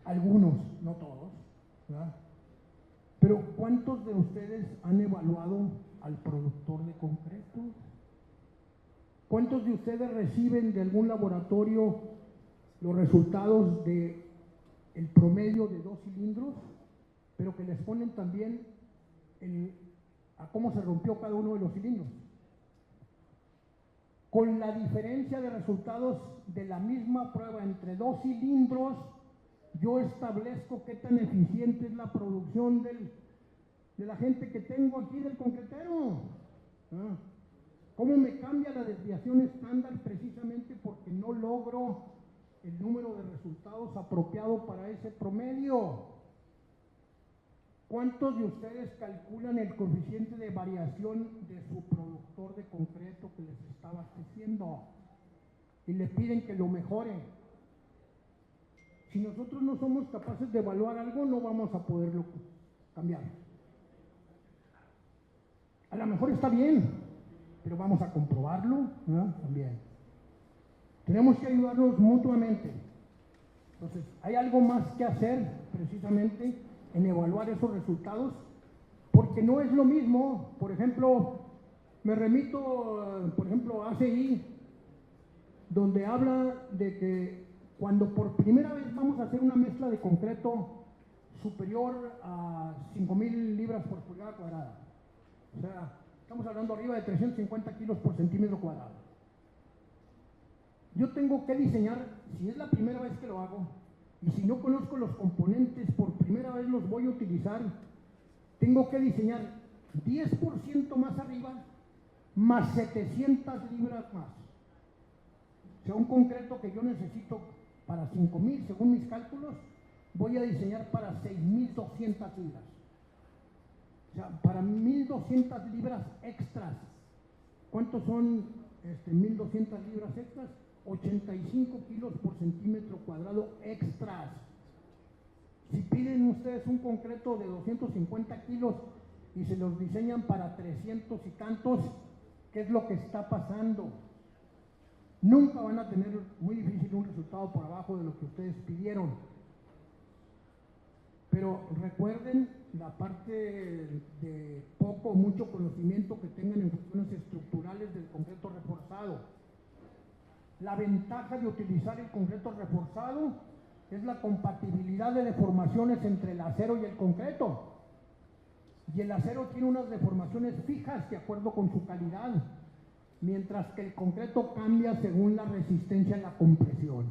Speaker 2: Algunos, no todos, ¿verdad? Pero ¿cuántos de ustedes han evaluado al productor de concreto? ¿Cuántos de ustedes reciben de algún laboratorio los resultados del promedio de 2 cilindros, pero que les ponen también a cómo se rompió cada uno de los cilindros? Con la diferencia de resultados de la misma prueba entre 2 cilindros, yo establezco qué tan eficiente es la producción de la gente que tengo aquí del concretero. ¿Cómo me cambia la desviación estándar precisamente porque no logro el número de resultados apropiado para ese promedio? ¿Cuántos de ustedes calculan el coeficiente de variación de su productor de concreto que les está abasteciendo y le piden que lo mejore? Si nosotros no somos capaces de evaluar algo, no vamos a poderlo cambiar. A lo mejor está bien, pero vamos a comprobarlo, ¿no? También. Tenemos que ayudarnos mutuamente. Entonces, hay algo más que hacer precisamente en evaluar esos resultados, porque no es lo mismo. Por ejemplo, me remito, por ejemplo, a ACI, donde habla de que cuando por primera vez vamos a hacer una mezcla de concreto superior a 5,000 libras por pulgada cuadrada, o sea, estamos hablando arriba de 350 kilos por centímetro cuadrado, yo tengo que diseñar, si es la primera vez que lo hago, y si no conozco los componentes, por primera vez los voy a utilizar, tengo que diseñar 10% más arriba, más 700 libras más. O sea, un concreto que yo necesito para 5,000, según mis cálculos, voy a diseñar para 6,200 libras. O sea, para 1,200 libras extras. ¿Cuántos son 1,200 libras extras? 85 kilos por centímetro cuadrado extras. Si piden ustedes un concreto de 250 kilos y se los diseñan para 300 y tantos, ¿qué es lo que está pasando? Nunca van a tener, muy difícil, un resultado por abajo de lo que ustedes pidieron. Pero recuerden la parte de poco o mucho conocimiento que tengan en funciones estructurales del concreto reforzado. La ventaja de utilizar el concreto reforzado es la compatibilidad de deformaciones entre el acero y el concreto. y el acero tiene unas deformaciones fijas de acuerdo con su calidad, mientras que el concreto cambia según la resistencia a la compresión.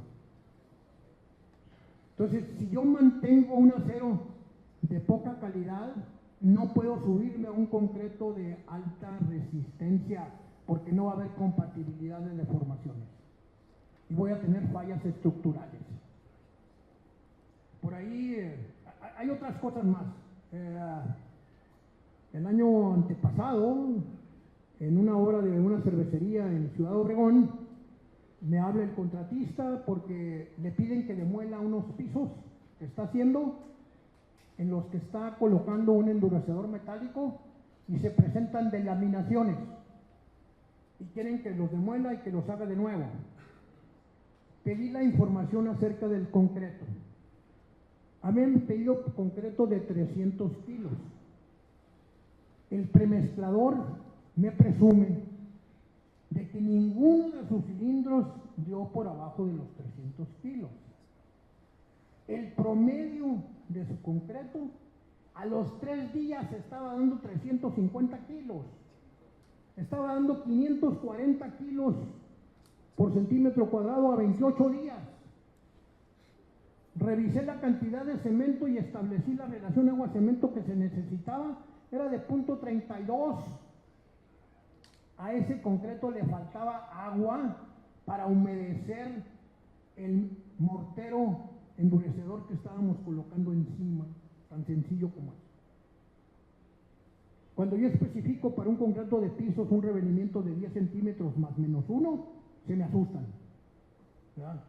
Speaker 2: Entonces, si yo mantengo un acero de poca calidad, no puedo subirme a un concreto de alta resistencia porque no va a haber compatibilidad de deformaciones y voy a tener fallas estructurales. Por ahí hay otras cosas más. El año antepasado, en una obra de una cervecería en Ciudad Obregón, me habla el contratista porque le piden que demuela unos pisos que está haciendo, en los que está colocando un endurecedor metálico y se presentan delaminaciones y quieren que los demuela y que los haga de nuevo. Pedí la información acerca del concreto. Habían pedido concreto de 300 kilos. El premezclador me presume de que ninguno de sus cilindros dio por abajo de los 300 kilos. El promedio de su concreto a los 3 días estaba dando 350 kilos. Estaba dando 540 kilos por centímetro cuadrado a 28 días. Revisé la cantidad de cemento y establecí la relación agua-cemento que se necesitaba, era de 0.32. A ese concreto le faltaba agua para humedecer el mortero endurecedor que estábamos colocando encima, tan sencillo como es. Cuando yo especifico para un concreto de pisos un revelamiento de 10 centímetros más menos 1, se me asustan, ¿verdad?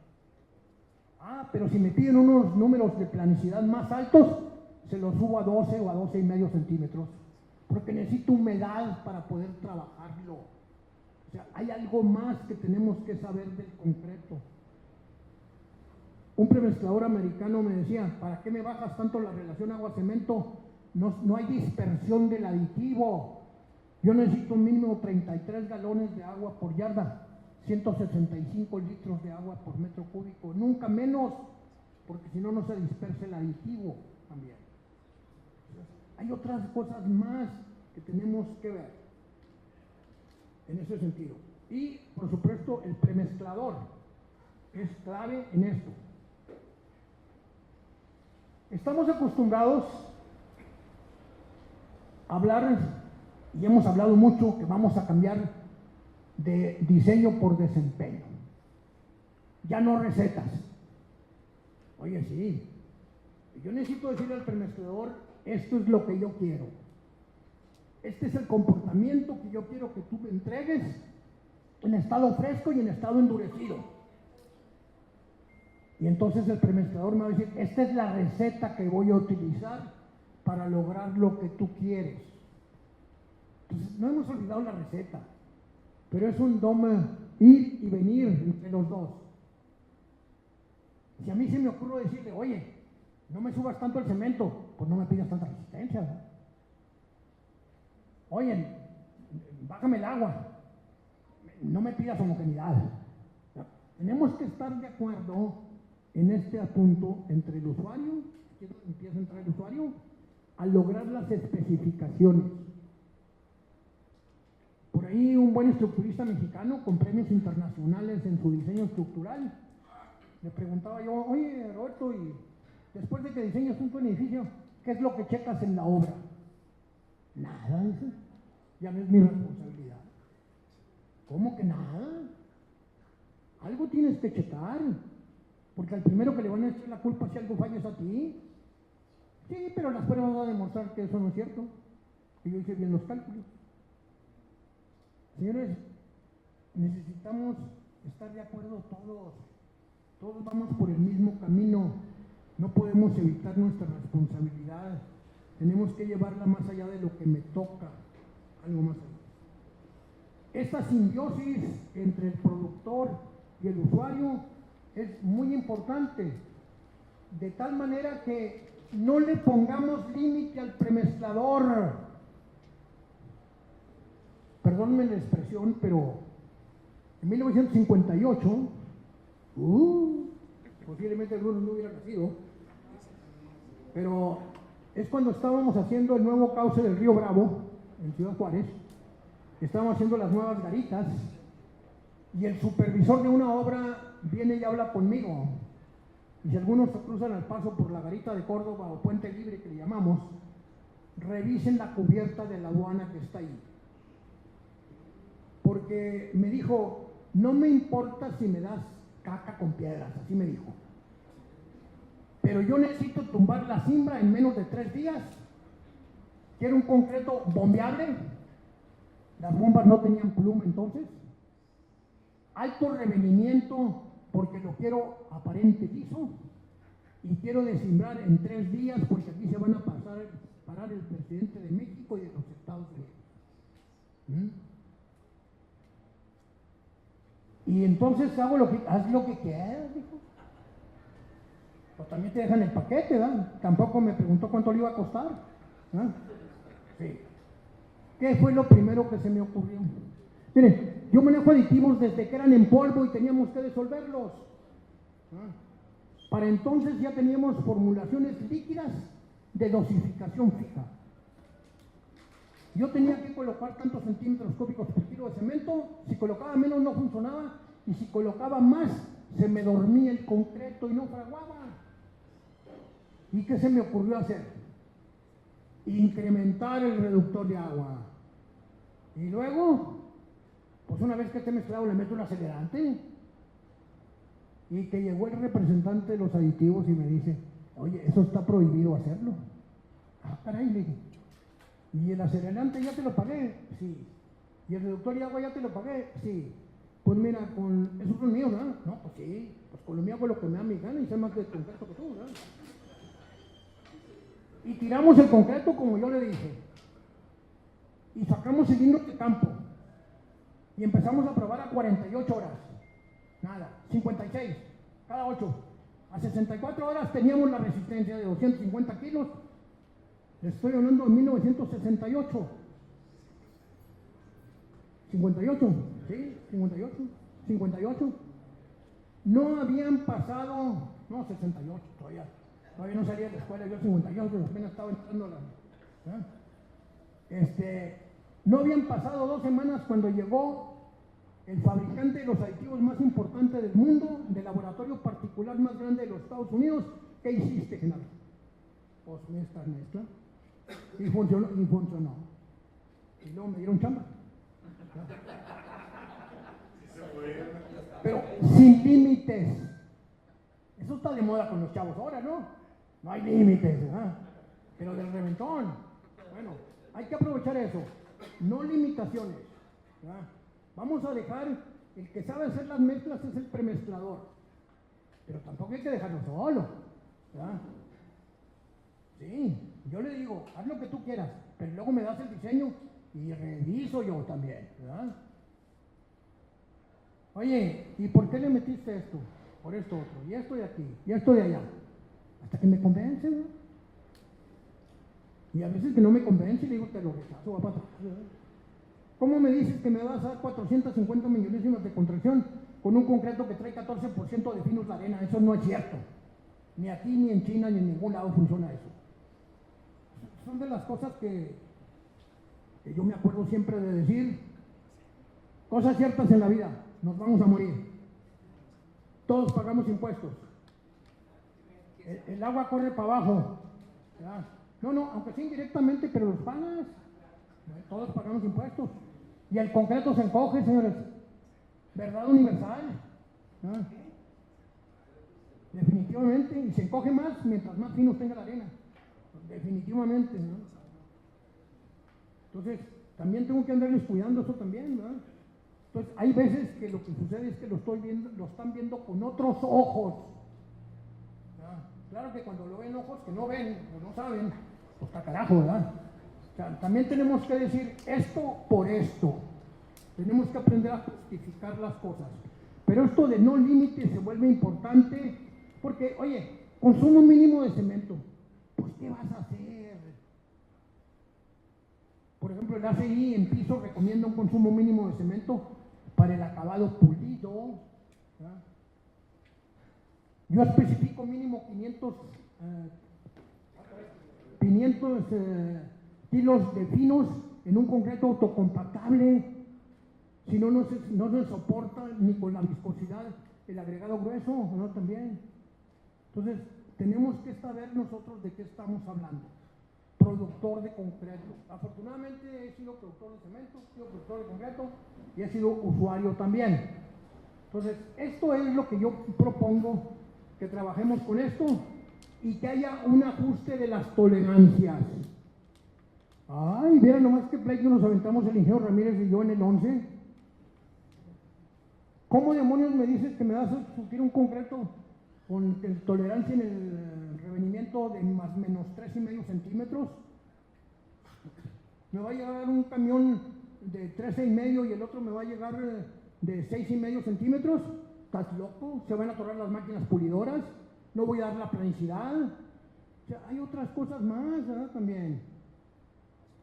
Speaker 2: Pero si me piden unos números de planicidad más altos, se los subo a 12 o a 12,5 centímetros, porque necesito humedad para poder trabajarlo. O sea, hay algo más que tenemos que saber del concreto. Un premezclador americano me decía, ¿para qué me bajas tanto la relación agua-cemento? No hay dispersión del aditivo. Yo necesito un mínimo de 33 galones de agua por yarda, 165 litros de agua por metro cúbico, nunca menos, porque si no, no se dispersa el aditivo también. Hay otras cosas más que tenemos que ver en ese sentido. Y, por supuesto, el premezclador es clave en esto. Estamos acostumbrados a hablar, y hemos hablado mucho, que vamos a cambiar de diseño por desempeño. Ya no recetas. Oye, sí, yo necesito decirle al premezclador, esto es lo que yo quiero. Este es el comportamiento que yo quiero que tú me entregues en estado fresco y en estado endurecido. Y entonces el premezclador me va a decir, esta es la receta que voy a utilizar para lograr lo que tú quieres. Entonces, no hemos olvidado la receta, pero es un doma ir y venir entre los dos. Si a mí se me ocurre decirle, oye, no me subas tanto el cemento, pues no me pidas tanta resistencia, ¿no? Oye, bájame el agua, no me pidas homogeneidad. Tenemos que estar de acuerdo en este punto entre el usuario, que es donde empieza a entrar el usuario, a lograr las especificaciones. Por ahí un buen estructurista mexicano con premios internacionales en su diseño estructural, le preguntaba yo, oye Roberto, y después de que diseñas un edificio, ¿qué es lo que checas en la obra? Nada, dice, ya no es mi responsabilidad. ¿Cómo que nada? Algo tienes que checar, porque al primero que le van a echar la culpa si algo falla es a ti. Sí, pero las pruebas van a demostrar que eso no es cierto, que yo hice bien los cálculos. Señores, necesitamos estar de acuerdo todos vamos por el mismo camino, no podemos evitar nuestra responsabilidad, tenemos que llevarla más allá de lo que me toca, algo más allá. Esta simbiosis entre el productor y el usuario es muy importante, de tal manera que no le pongamos límite al premezclador. Perdónenme la expresión, pero en 1958, posiblemente algunos no hubieran nacido, pero es cuando estábamos haciendo el nuevo cauce del río Bravo, en Ciudad Juárez. Estábamos haciendo las nuevas garitas y el supervisor de una obra viene y habla conmigo. Y si algunos se cruzan al paso por la garita de Córdoba o Puente Libre, que le llamamos, revisen la cubierta de la aduana que está ahí. Porque me dijo, no me importa si me das caca con piedras, así me dijo. Pero yo necesito tumbar la cimbra en menos de 3 días. Quiero un concreto bombeable. Las bombas no tenían pluma entonces. Alto revenimiento porque lo quiero aparente liso. Y quiero descimbrar en 3 días porque aquí se van a parar el presidente de México y de los Estados Unidos. Y entonces haz lo que quieras, dijo. Pues también te dejan el paquete, ¿verdad? Tampoco me preguntó cuánto le iba a costar. ¿Ah? Sí. ¿Qué fue lo primero que se me ocurrió? Miren, yo manejo aditivos desde que eran en polvo y teníamos que disolverlos. ¿Ah? Para entonces ya teníamos formulaciones líquidas de dosificación fija. Yo tenía que colocar tantos centímetros cúbicos por kilo de cemento. Si colocaba menos no funcionaba y si colocaba más se me dormía el concreto y no fraguaba. ¿Y qué se me ocurrió hacer? Incrementar el reductor de agua. Y luego, pues una vez que esté mezclado le meto un acelerante. Y que llegó el representante de los aditivos y me dice, oye, eso está prohibido hacerlo. Ah, caray, le dije. ¿Y el acelerante ya te lo pagué? Sí. ¿Y el reductor de agua ya te lo pagué? Sí. Pues mira, esos son míos, ¿no? No, pues sí. Pues con lo mío hago lo que me da mi gana y sé más de concreto que tú, ¿no? Y tiramos el concreto como yo le dije. Y sacamos cilindros de campo. Y empezamos a probar a 48 horas. Nada, 56, cada 8. A 64 horas teníamos la resistencia de 250 kilos. Le estoy hablando de 1968. 58, sí, 58. No habían pasado, no, 68, todavía no salía de la escuela, yo 58, apenas estaba entrando a la... No habían pasado 2 semanas cuando llegó el fabricante de los aditivos más importante del mundo, del laboratorio particular más grande de los Estados Unidos. ¿Qué hiciste, Genaro? Pues mezcla. Y funcionó. Y luego me dieron chamba. Pero sin límites. Eso está de moda con los chavos ahora, ¿no? No hay límites, ¿verdad? Pero del reventón. Bueno, hay que aprovechar eso. No limitaciones, ¿verdad? Vamos a dejar, el que sabe hacer las mezclas es el premezclador. Pero tampoco hay que dejarlo solo, ¿verdad? Sí, yo le digo, haz lo que tú quieras, pero luego me das el diseño y reviso yo también, ¿verdad? Oye, ¿y por qué le metiste esto? Por esto otro, y esto de aquí, y esto de allá. Hasta que me convence, ¿no? Y a veces que no me convence, le digo, te lo rechazo, va para atrás, ¿verdad? ¿Cómo me dices que me vas a dar 450 millonésimas de contracción con un concreto que trae 14% de finos de arena? Eso no es cierto. Ni aquí, ni en China, ni en ningún lado funciona eso. Son de las cosas que yo me acuerdo siempre de decir. Cosas ciertas en la vida. Nos vamos a morir. Todos pagamos impuestos. El agua corre para abajo. ¿Ya? No, aunque sea indirectamente, pero los pagas. Todos pagamos impuestos. Y el concreto se encoge, señores. Verdad universal. ¿Ah? Definitivamente. Y se encoge más mientras más finos tenga la arena. Definitivamente, ¿no? Entonces, también tengo que andarles cuidando eso también, ¿verdad? Entonces, hay veces que lo que sucede es que lo están viendo con otros ojos. ¿Verdad? Claro que cuando lo ven ojos que no ven o no saben, pues está carajo, ¿verdad? O sea, también tenemos que decir esto por esto. Tenemos que aprender a justificar las cosas. Pero esto de no límite se vuelve importante porque, oye, consumo mínimo de cemento. Pues, ¿qué vas a hacer? Por ejemplo, el ACI en piso recomienda un consumo mínimo de cemento para el acabado pulido. ¿Verdad? Yo especifico mínimo 500 500 kilos de finos en un concreto autocompactable. Si no, no se soporta ni con la viscosidad el agregado grueso, ¿no? También. Entonces, tenemos que saber nosotros de qué estamos hablando. Productor de concreto. Afortunadamente he sido productor de cemento, he sido productor de concreto y he sido usuario también. Entonces, esto es lo que yo propongo, que trabajemos con esto y que haya un ajuste de las tolerancias. Ay, mira nomás qué pleito nos aventamos el ingeniero Ramírez y yo en el 11. ¿Cómo demonios me dices que me vas a surtir un concreto con tolerancia en el revenimiento de más o menos 3,5 centímetros? Me va a llegar un camión de 13,5 y el otro me va a llegar de 6,5 centímetros. ¿Estás loco? Se van a atorar las máquinas pulidoras. No voy a dar la planicidad. O sea, hay otras cosas más, ¿verdad? También.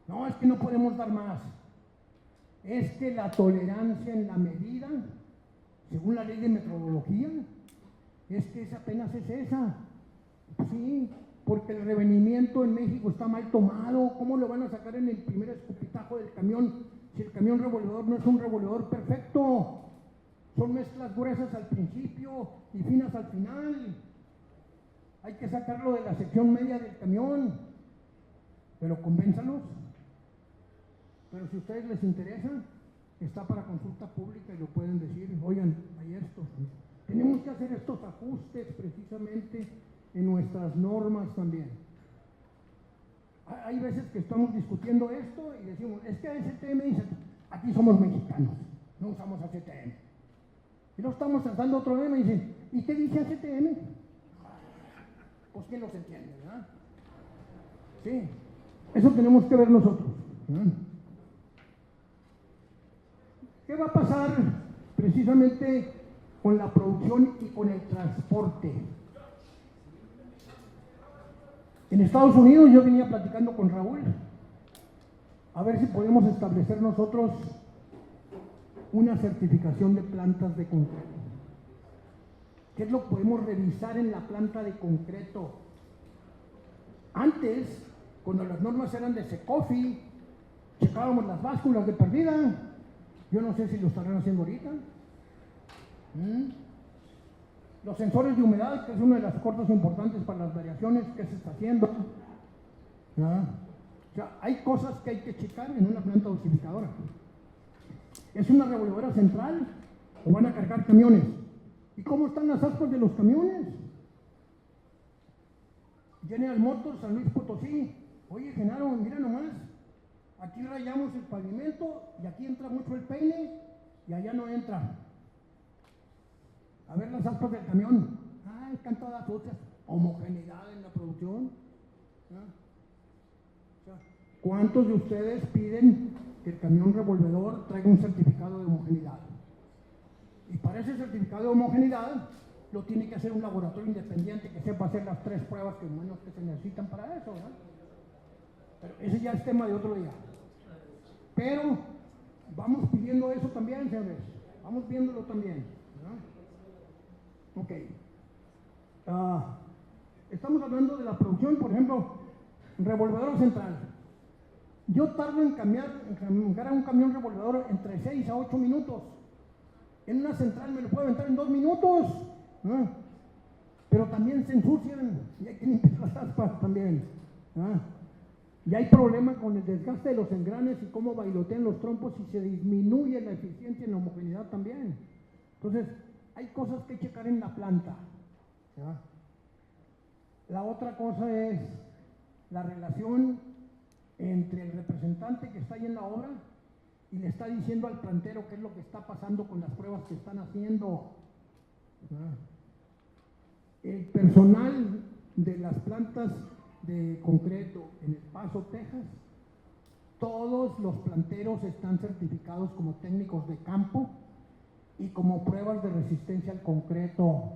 Speaker 2: No, es que no podemos dar más. Es que la tolerancia en la medida, según la ley de metodología, es que apenas es esa. Sí, porque el revenimiento en México está mal tomado. ¿Cómo lo van a sacar en el primer escupitajo del camión si el camión revolvedor no es un revolvedor perfecto? Son mezclas gruesas al principio y finas al final. Hay que sacarlo de la sección media del camión. Pero convénzalos. Pero si a ustedes les interesa, está para consulta pública y lo pueden decir. Oigan, hay esto. Tenemos que hacer estos ajustes precisamente en nuestras normas también. Hay veces que estamos discutiendo esto y decimos, es que ACTM dice, aquí somos mexicanos, no usamos ACTM. Y luego estamos tratando otro tema y dicen, ¿y qué dice ACTM? Pues quién los entiende, ¿verdad? Sí, eso tenemos que ver nosotros. ¿Qué va a pasar precisamente con la producción y con el transporte? En Estados Unidos yo venía platicando con Raúl, a ver si podemos establecer nosotros una certificación de plantas de concreto. ¿Qué es lo que podemos revisar en la planta de concreto? Antes, cuando las normas eran de Secofi, checábamos las básculas de perdida. Yo no sé si lo estarán haciendo ahorita. Los sensores de humedad, que es una de las cosas importantes para las variaciones, ¿qué se está haciendo? O sea, hay cosas que hay que checar en una planta dosificadora. ¿Es una revolvedora central o van a cargar camiones? ¿Y cómo están las aspas de los camiones? General Motors, San Luis Potosí. Oye, Genaro, mira nomás. Aquí rayamos el pavimento y aquí entra mucho el peine y allá no entra. A ver las aspas del camión. Ah, están todas sucias. Homogeneidad en la producción. O sea, ¿cuántos de ustedes piden que el camión revolvedor traiga un certificado de homogeneidad? Y para ese certificado de homogeneidad lo tiene que hacer un laboratorio independiente que sepa hacer las 3 pruebas que menos que se necesitan para eso, ¿verdad? Pero ese ya es tema de otro día. Pero vamos pidiendo eso también, señores. Vamos viéndolo también, ¿verdad? Ok. Estamos hablando de la producción, por ejemplo, revolvedor central. Yo tardo en cargar un camión revolvedor entre 6 a 8 minutos. En una central me lo puedo aventar en 2 minutos. Pero también se ensucian y hay que limpiar las aspas también. Y hay problema con el desgaste de los engranes y cómo bailotean los trompos y se disminuye la eficiencia en la homogeneidad también. Entonces, hay cosas que checar en la planta. La otra cosa es la relación entre el representante que está ahí en la obra y le está diciendo al plantero qué es lo que está pasando con las pruebas que están haciendo. El personal de las plantas de concreto en El Paso, Texas, todos los planteros están certificados como técnicos de campo y como pruebas de resistencia al concreto.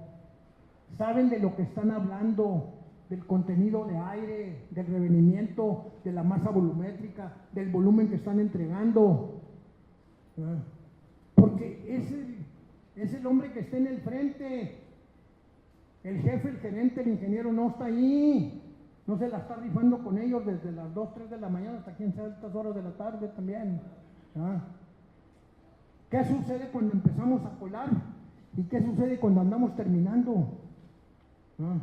Speaker 2: Saben de lo que están hablando, del contenido de aire, del revenimiento, de la masa volumétrica, del volumen que están entregando. Porque es el hombre que está en el frente. El jefe, el gerente, el ingeniero no está ahí. no se la está rifando con ellos desde las 2, 3 de la mañana hasta quién sabe estas horas de la tarde también. ¿Ah? ¿Qué sucede cuando empezamos a colar? ¿Y qué sucede cuando andamos terminando? ¿Ah?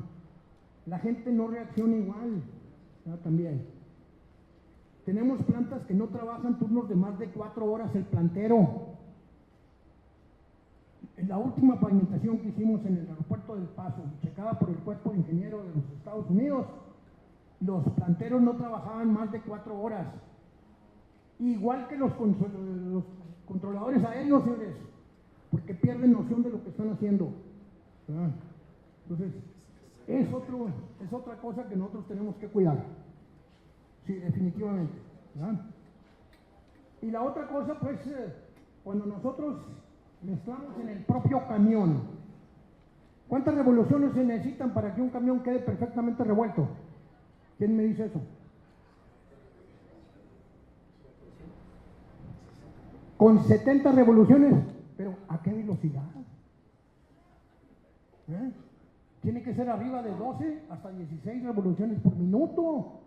Speaker 2: La gente no reacciona igual. ¿Ah? También. Tenemos plantas que no trabajan turnos de más de 4 horas el plantero. En la última pavimentación que hicimos en el aeropuerto del Paso, checada por el Cuerpo de Ingenieros de los Estados Unidos, los planteros no trabajaban más de 4 horas. Igual que los controladores aéreos, señores, porque pierden noción de lo que están haciendo. ¿Verdad? Entonces, es otra cosa que nosotros tenemos que cuidar. Sí, definitivamente. ¿Verdad? Y la otra cosa, pues, cuando nosotros mezclamos en el propio camión, ¿cuántas revoluciones se necesitan para que un camión quede perfectamente revuelto? ¿Quién me dice eso? Con 70 revoluciones, pero ¿a qué velocidad? Tiene que ser arriba de 12 hasta 16 revoluciones por minuto.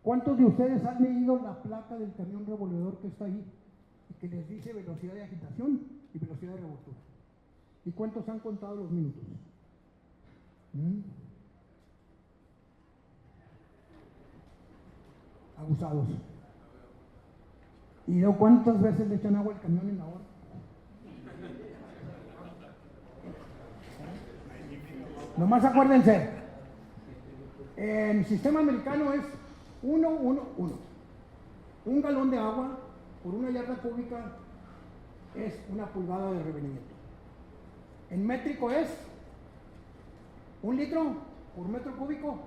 Speaker 2: ¿Cuántos de ustedes han leído la placa del camión revolvedor que está ahí? Y que les dice velocidad de agitación y velocidad de revoltura. ¿Y cuántos han contado los minutos? Abusados. ¿Y cuántas veces le echan agua al camión en la hora? Nomás acuérdense, el sistema americano es 1, 1, 1. Un galón de agua por una yarda cúbica es 1 pulgada de revenimiento. En métrico es 1 litro por metro cúbico,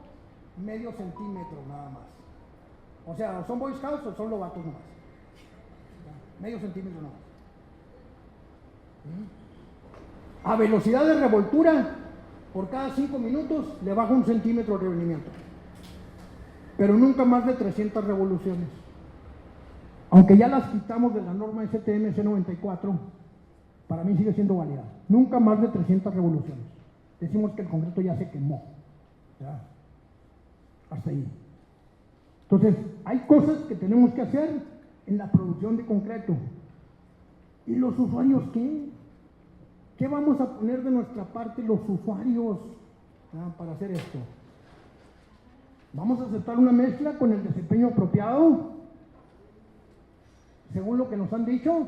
Speaker 2: medio centímetro nada más. O sea, ¿son Boy Scouts o son lobatos nomás? Medio centímetro nomás. A velocidad de revoltura, por cada 5 minutos le baja 1 centímetro de revenimiento. Pero nunca más de 300 revoluciones. Aunque ya las quitamos de la norma STM C94, para mí sigue siendo válida. Nunca más de 300 revoluciones. Decimos que el concreto ya se quemó. ¿Ya? Hasta ahí. Entonces, hay cosas que tenemos que hacer en la producción de concreto. ¿Y los usuarios qué? ¿Qué vamos a poner de nuestra parte los usuarios para hacer esto? ¿Vamos a aceptar una mezcla con el desempeño apropiado? Según lo que nos han dicho.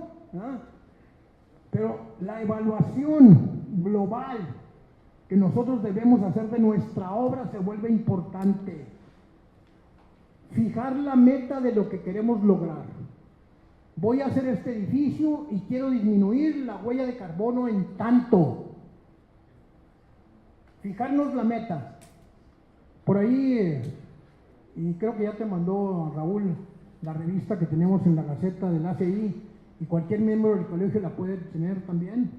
Speaker 2: Pero la evaluación global que nosotros debemos hacer de nuestra obra se vuelve importante. Fijar la meta de lo que queremos lograr. Voy a hacer este edificio y quiero disminuir la huella de carbono en tanto. Fijarnos la meta. Por ahí, y creo que ya te mandó Raúl la revista que tenemos en la Gaceta del ACI, y cualquier miembro del colegio la puede tener también.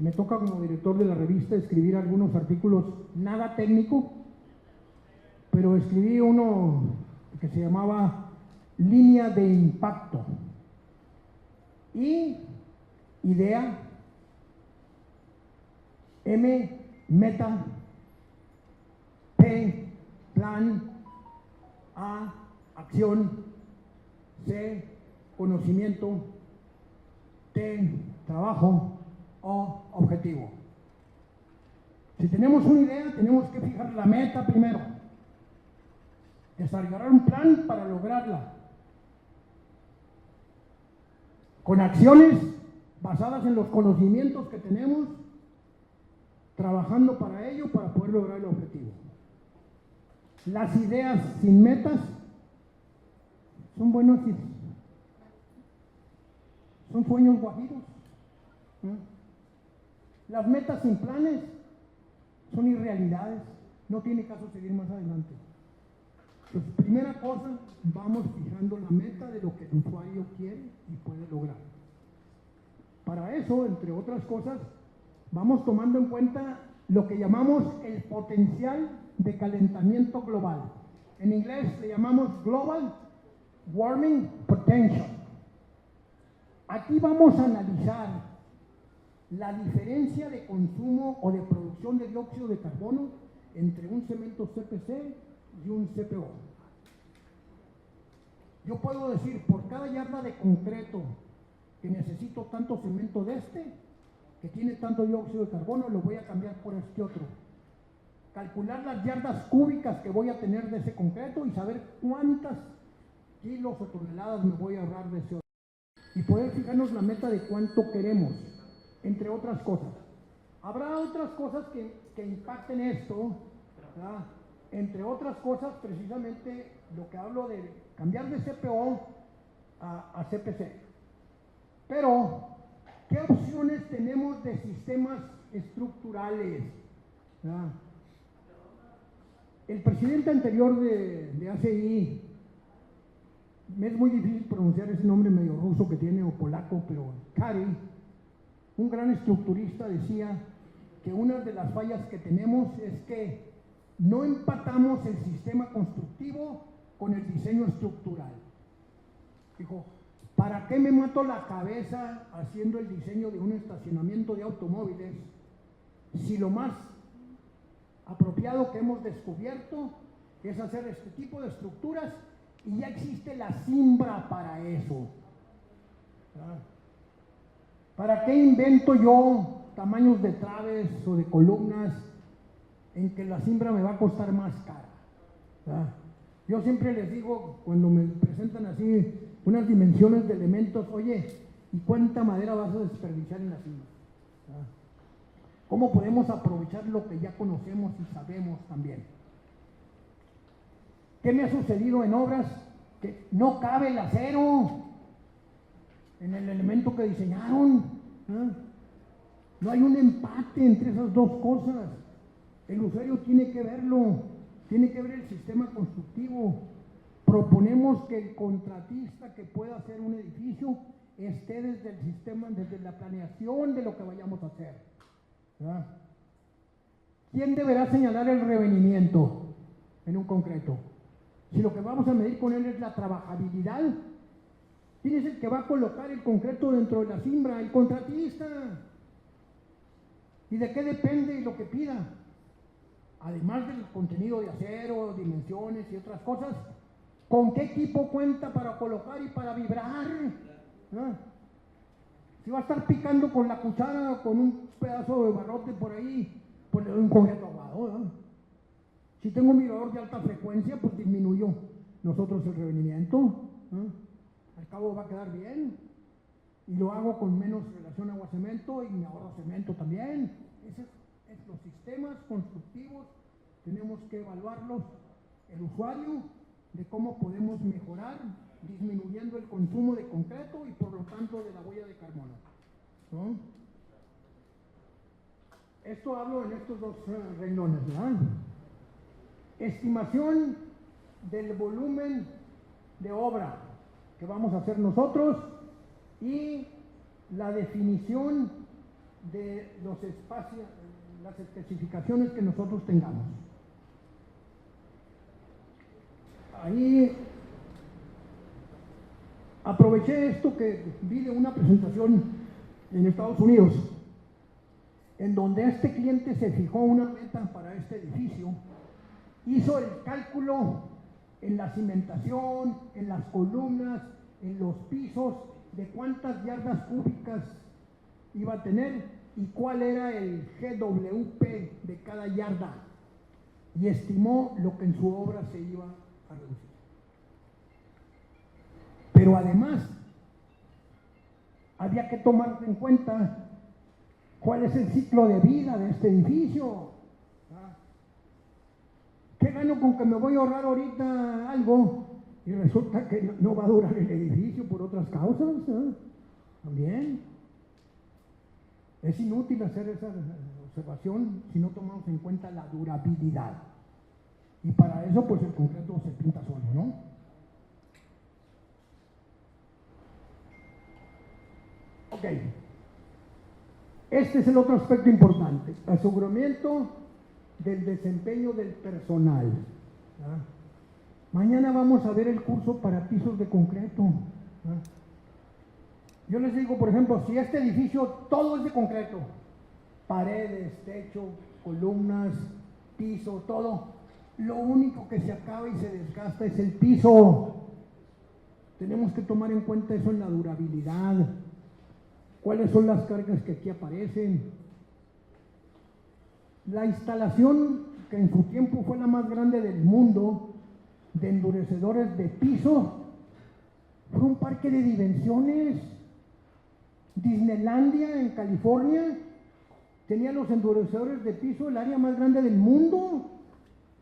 Speaker 2: Me toca como director de la revista escribir algunos artículos nada técnico, pero escribí uno que se llamaba Línea de Impacto. I, idea. M, meta. P, plan. A, acción. C, conocimiento. T, trabajo. O, objetivo. Si tenemos una idea, tenemos que fijar la meta primero. Desarrollar un plan para lograrla. Con acciones basadas en los conocimientos que tenemos, trabajando para ello, para poder lograr el objetivo. Las ideas sin metas son buenos, son sueños guajiros. Las metas sin planes son irrealidades, no tiene caso seguir más adelante. Entonces, primera cosa, vamos fijando la meta de lo que el usuario quiere y puede lograr. Para eso, entre otras cosas, vamos tomando en cuenta lo que llamamos el potencial de calentamiento global. En inglés le llamamos Global Warming Potential. Aquí vamos a analizar la diferencia de consumo o de producción de dióxido de carbono entre un cemento CPC y un CPO. Yo puedo decir, por cada yarda de concreto que necesito tanto cemento de este, que tiene tanto dióxido de carbono, lo voy a cambiar por este otro. Calcular las yardas cúbicas que voy a tener de ese concreto y saber cuántas kilos o toneladas me voy a ahorrar de ese otro. Y poder fijarnos la meta de cuánto queremos, entre otras cosas. Habrá otras cosas que impacten esto, ¿verdad? Entre otras cosas, precisamente lo que hablo de cambiar de CPO a CPC. Pero, ¿qué opciones tenemos de sistemas estructurales? ¿Verdad? El presidente anterior de ACI, me es muy difícil pronunciar ese nombre medio ruso que tiene o polaco, pero Kari, un gran estructurista, decía que una de las fallas que tenemos es que no empatamos el sistema constructivo con el diseño estructural. Dijo, ¿para qué me mato la cabeza haciendo el diseño de un estacionamiento de automóviles si lo más apropiado que hemos descubierto es hacer este tipo de estructuras y ya existe la cimbra para eso? ¿Verdad? ¿Para qué invento yo tamaños de traves o de columnas en que la cimbra me va a costar más cara? ¿Verdad? Yo siempre les digo, cuando me presentan así unas dimensiones de elementos, oye, ¿y cuánta madera vas a desperdiciar en la cimbra? ¿Verdad? ¿Cómo podemos aprovechar lo que ya conocemos y sabemos también? ¿Qué me ha sucedido en obras? Que no cabe el acero en el elemento que diseñaron. No hay un empate entre esas dos cosas. El usuario tiene que verlo, tiene que ver el sistema constructivo. Proponemos que el contratista que pueda hacer un edificio esté desde el sistema, desde la planeación de lo que vayamos a hacer. ¿Verdad? ¿Quién deberá señalar el revenimiento en un concreto? Si lo que vamos a medir con él es la trabajabilidad, ¿quién es el que va a colocar el concreto dentro de la cimbra? El contratista. ¿Y de qué depende lo que pida? Además del contenido de acero, dimensiones y otras cosas, ¿con qué equipo cuenta para colocar y para vibrar? ¿Ah? Si va a estar picando con la cuchara o con un pedazo de barrote por ahí, pues le doy un concreto aguado, ¿verdad? Si tengo un vibrador de alta frecuencia, pues disminuyó nosotros el revenimiento. Al cabo va a quedar bien. Y lo hago con menos relación agua-cemento y me ahorro cemento también. Los sistemas constructivos tenemos que evaluarlos, el usuario, de cómo podemos mejorar, disminuyendo el consumo de concreto y por lo tanto de la huella de carbono, ¿no? Esto hablo en estos dos renglones, ¿verdad? Estimación del volumen de obra que vamos a hacer nosotros y la definición de los espacios, las especificaciones que nosotros tengamos. Ahí aproveché esto que vi de una presentación en Estados Unidos, en donde este cliente se fijó una meta para este edificio, hizo el cálculo en la cimentación, en las columnas, en los pisos, de cuántas yardas cúbicas iba a tener y cuál era el GWP de cada yarda, y estimó lo que en su obra se iba a reducir. Pero además, había que tomar en cuenta cuál es el ciclo de vida de este edificio. ¿Qué gano con que me voy a ahorrar ahorita algo y resulta que no va a durar el edificio por otras causas? También es inútil hacer esa observación si no tomamos en cuenta la durabilidad. Y para eso, pues el concreto se pinta solo, ¿no? Ok. Este es el otro aspecto importante, aseguramiento del desempeño del personal. ¿Verdad? Mañana vamos a ver el curso para pisos de concreto. ¿Verdad? Yo les digo, por ejemplo, si este edificio todo es de concreto, paredes, techo, columnas, piso, todo. Lo único que se acaba y se desgasta es el piso. Tenemos que tomar en cuenta eso en la durabilidad. ¿Cuáles son las cargas que aquí aparecen? La instalación, que en su tiempo fue la más grande del mundo, de endurecedores de piso, fue un parque de diversiones. Disneylandia en California tenía los endurecedores de piso, el área más grande del mundo.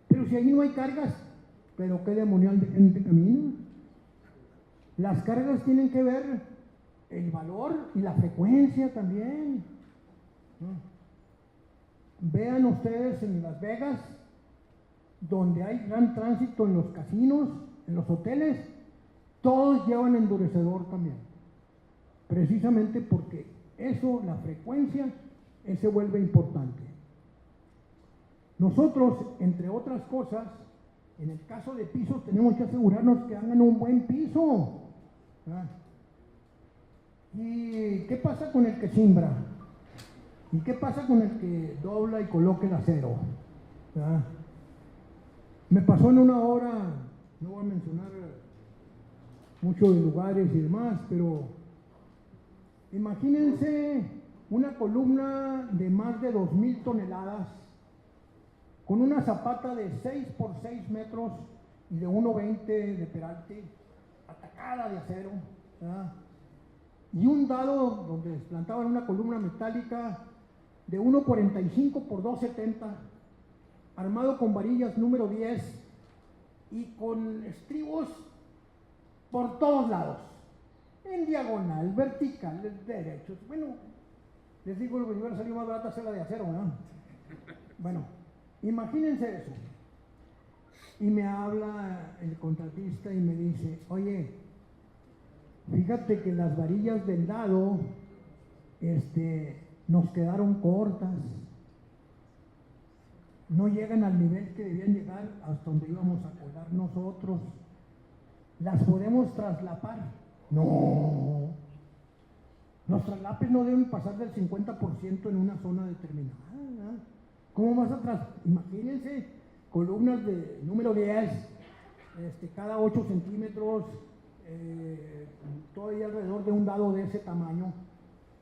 Speaker 2: Pero si ahí no hay cargas, ¿pero qué demonial de gente camina? Las cargas tienen que ver el valor y la frecuencia también. Vean ustedes en Las Vegas, donde hay gran tránsito en los casinos, en los hoteles, todos llevan endurecedor también. Precisamente porque eso, la frecuencia, se vuelve importante. Nosotros, entre otras cosas, en el caso de pisos, tenemos que asegurarnos que hagan un buen piso. ¿Y qué pasa con el que cimbra? ¿Y qué pasa con el que dobla y coloca el acero? Me pasó en una obra, no voy a mencionar muchos lugares y demás, pero imagínense una columna de más de 2,000 toneladas con una zapata de 6 por 6 metros y de 1,20 de peralte, atacada de acero, y un dado donde plantaban una columna metálica de 1,45 por 2,70, armado con varillas número 10 y con estribos por todos lados, en diagonal, vertical, derechos. Bueno, les digo, lo que hubiera salido más barata hacer la de acero, ¿no? Bueno, imagínense eso. Y me habla el contratista y me dice, oye, fíjate que las varillas del lado nos quedaron cortas, no llegan al nivel que debían llegar hasta donde íbamos a colar nosotros. ¿Las podemos traslapar? No. Los traslapes no deben pasar del 50% en una zona determinada, ¿verdad? ¿Cómo vas a Imagínense, columnas de número 10, cada 8 centímetros, todavía alrededor de un dado de ese tamaño.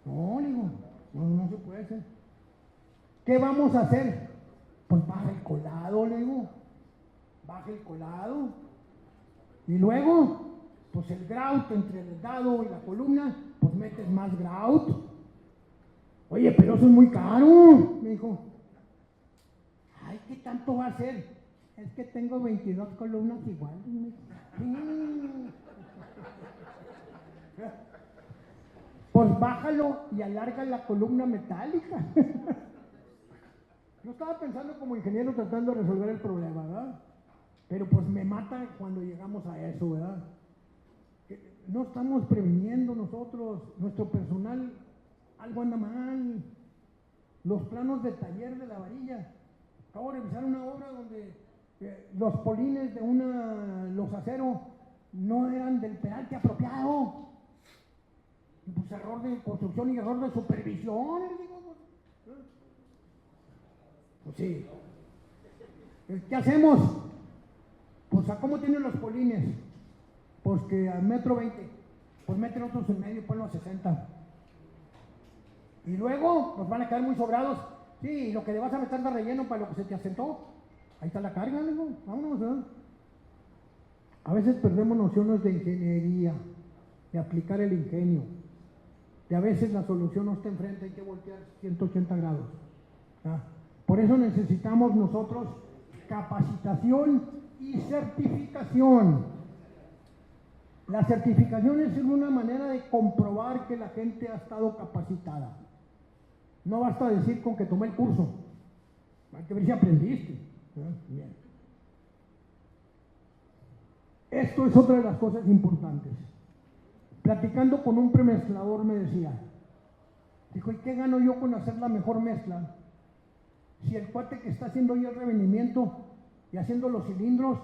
Speaker 2: No, digo, no se puede hacer. ¿Qué vamos a hacer? Pues baja el colado, le digo. Baja el colado. Y luego, pues el grout entre el dado y la columna, pues metes más grout. Oye, pero eso es muy caro, me dijo. Ay, ¿qué tanto va a ser? Es que tengo 22 columnas iguales. Pues bájalo y alarga la columna metálica. Yo estaba pensando como ingeniero tratando de resolver el problema, ¿verdad? Pero pues me mata cuando llegamos a eso, ¿verdad? No estamos previniendo nosotros, nuestro personal, algo anda mal. Los planos de taller de la varilla. Acabo de revisar una obra donde los polines de los aceros no eran del peralte apropiado. Pues error de construcción y error de supervisión. Pues sí. ¿Qué hacemos? Pues ¿a cómo tienen los polines? Pues que a 1,20 m, pues meten otros en medio, ponlo a 60. Y luego nos van a quedar muy sobrados. Sí, lo que le vas a meter de relleno para lo que se te asentó. Ahí está la carga, amigo. Vámonos, ¿verdad? A veces perdemos nociones de ingeniería, de aplicar el ingenio. Y a veces la solución no está enfrente, hay que voltear 180 grados. Por eso necesitamos nosotros capacitación y certificación. La certificación es una manera de comprobar que la gente ha estado capacitada. No basta decir con que tomé el curso, hay que ver si aprendiste. Bien. Esto es otra de las cosas importantes. Platicando con un premezclador me decía, dijo, ¿y qué gano yo con hacer la mejor mezcla? Si el cuate que está haciendo ya el revenimiento y haciendo los cilindros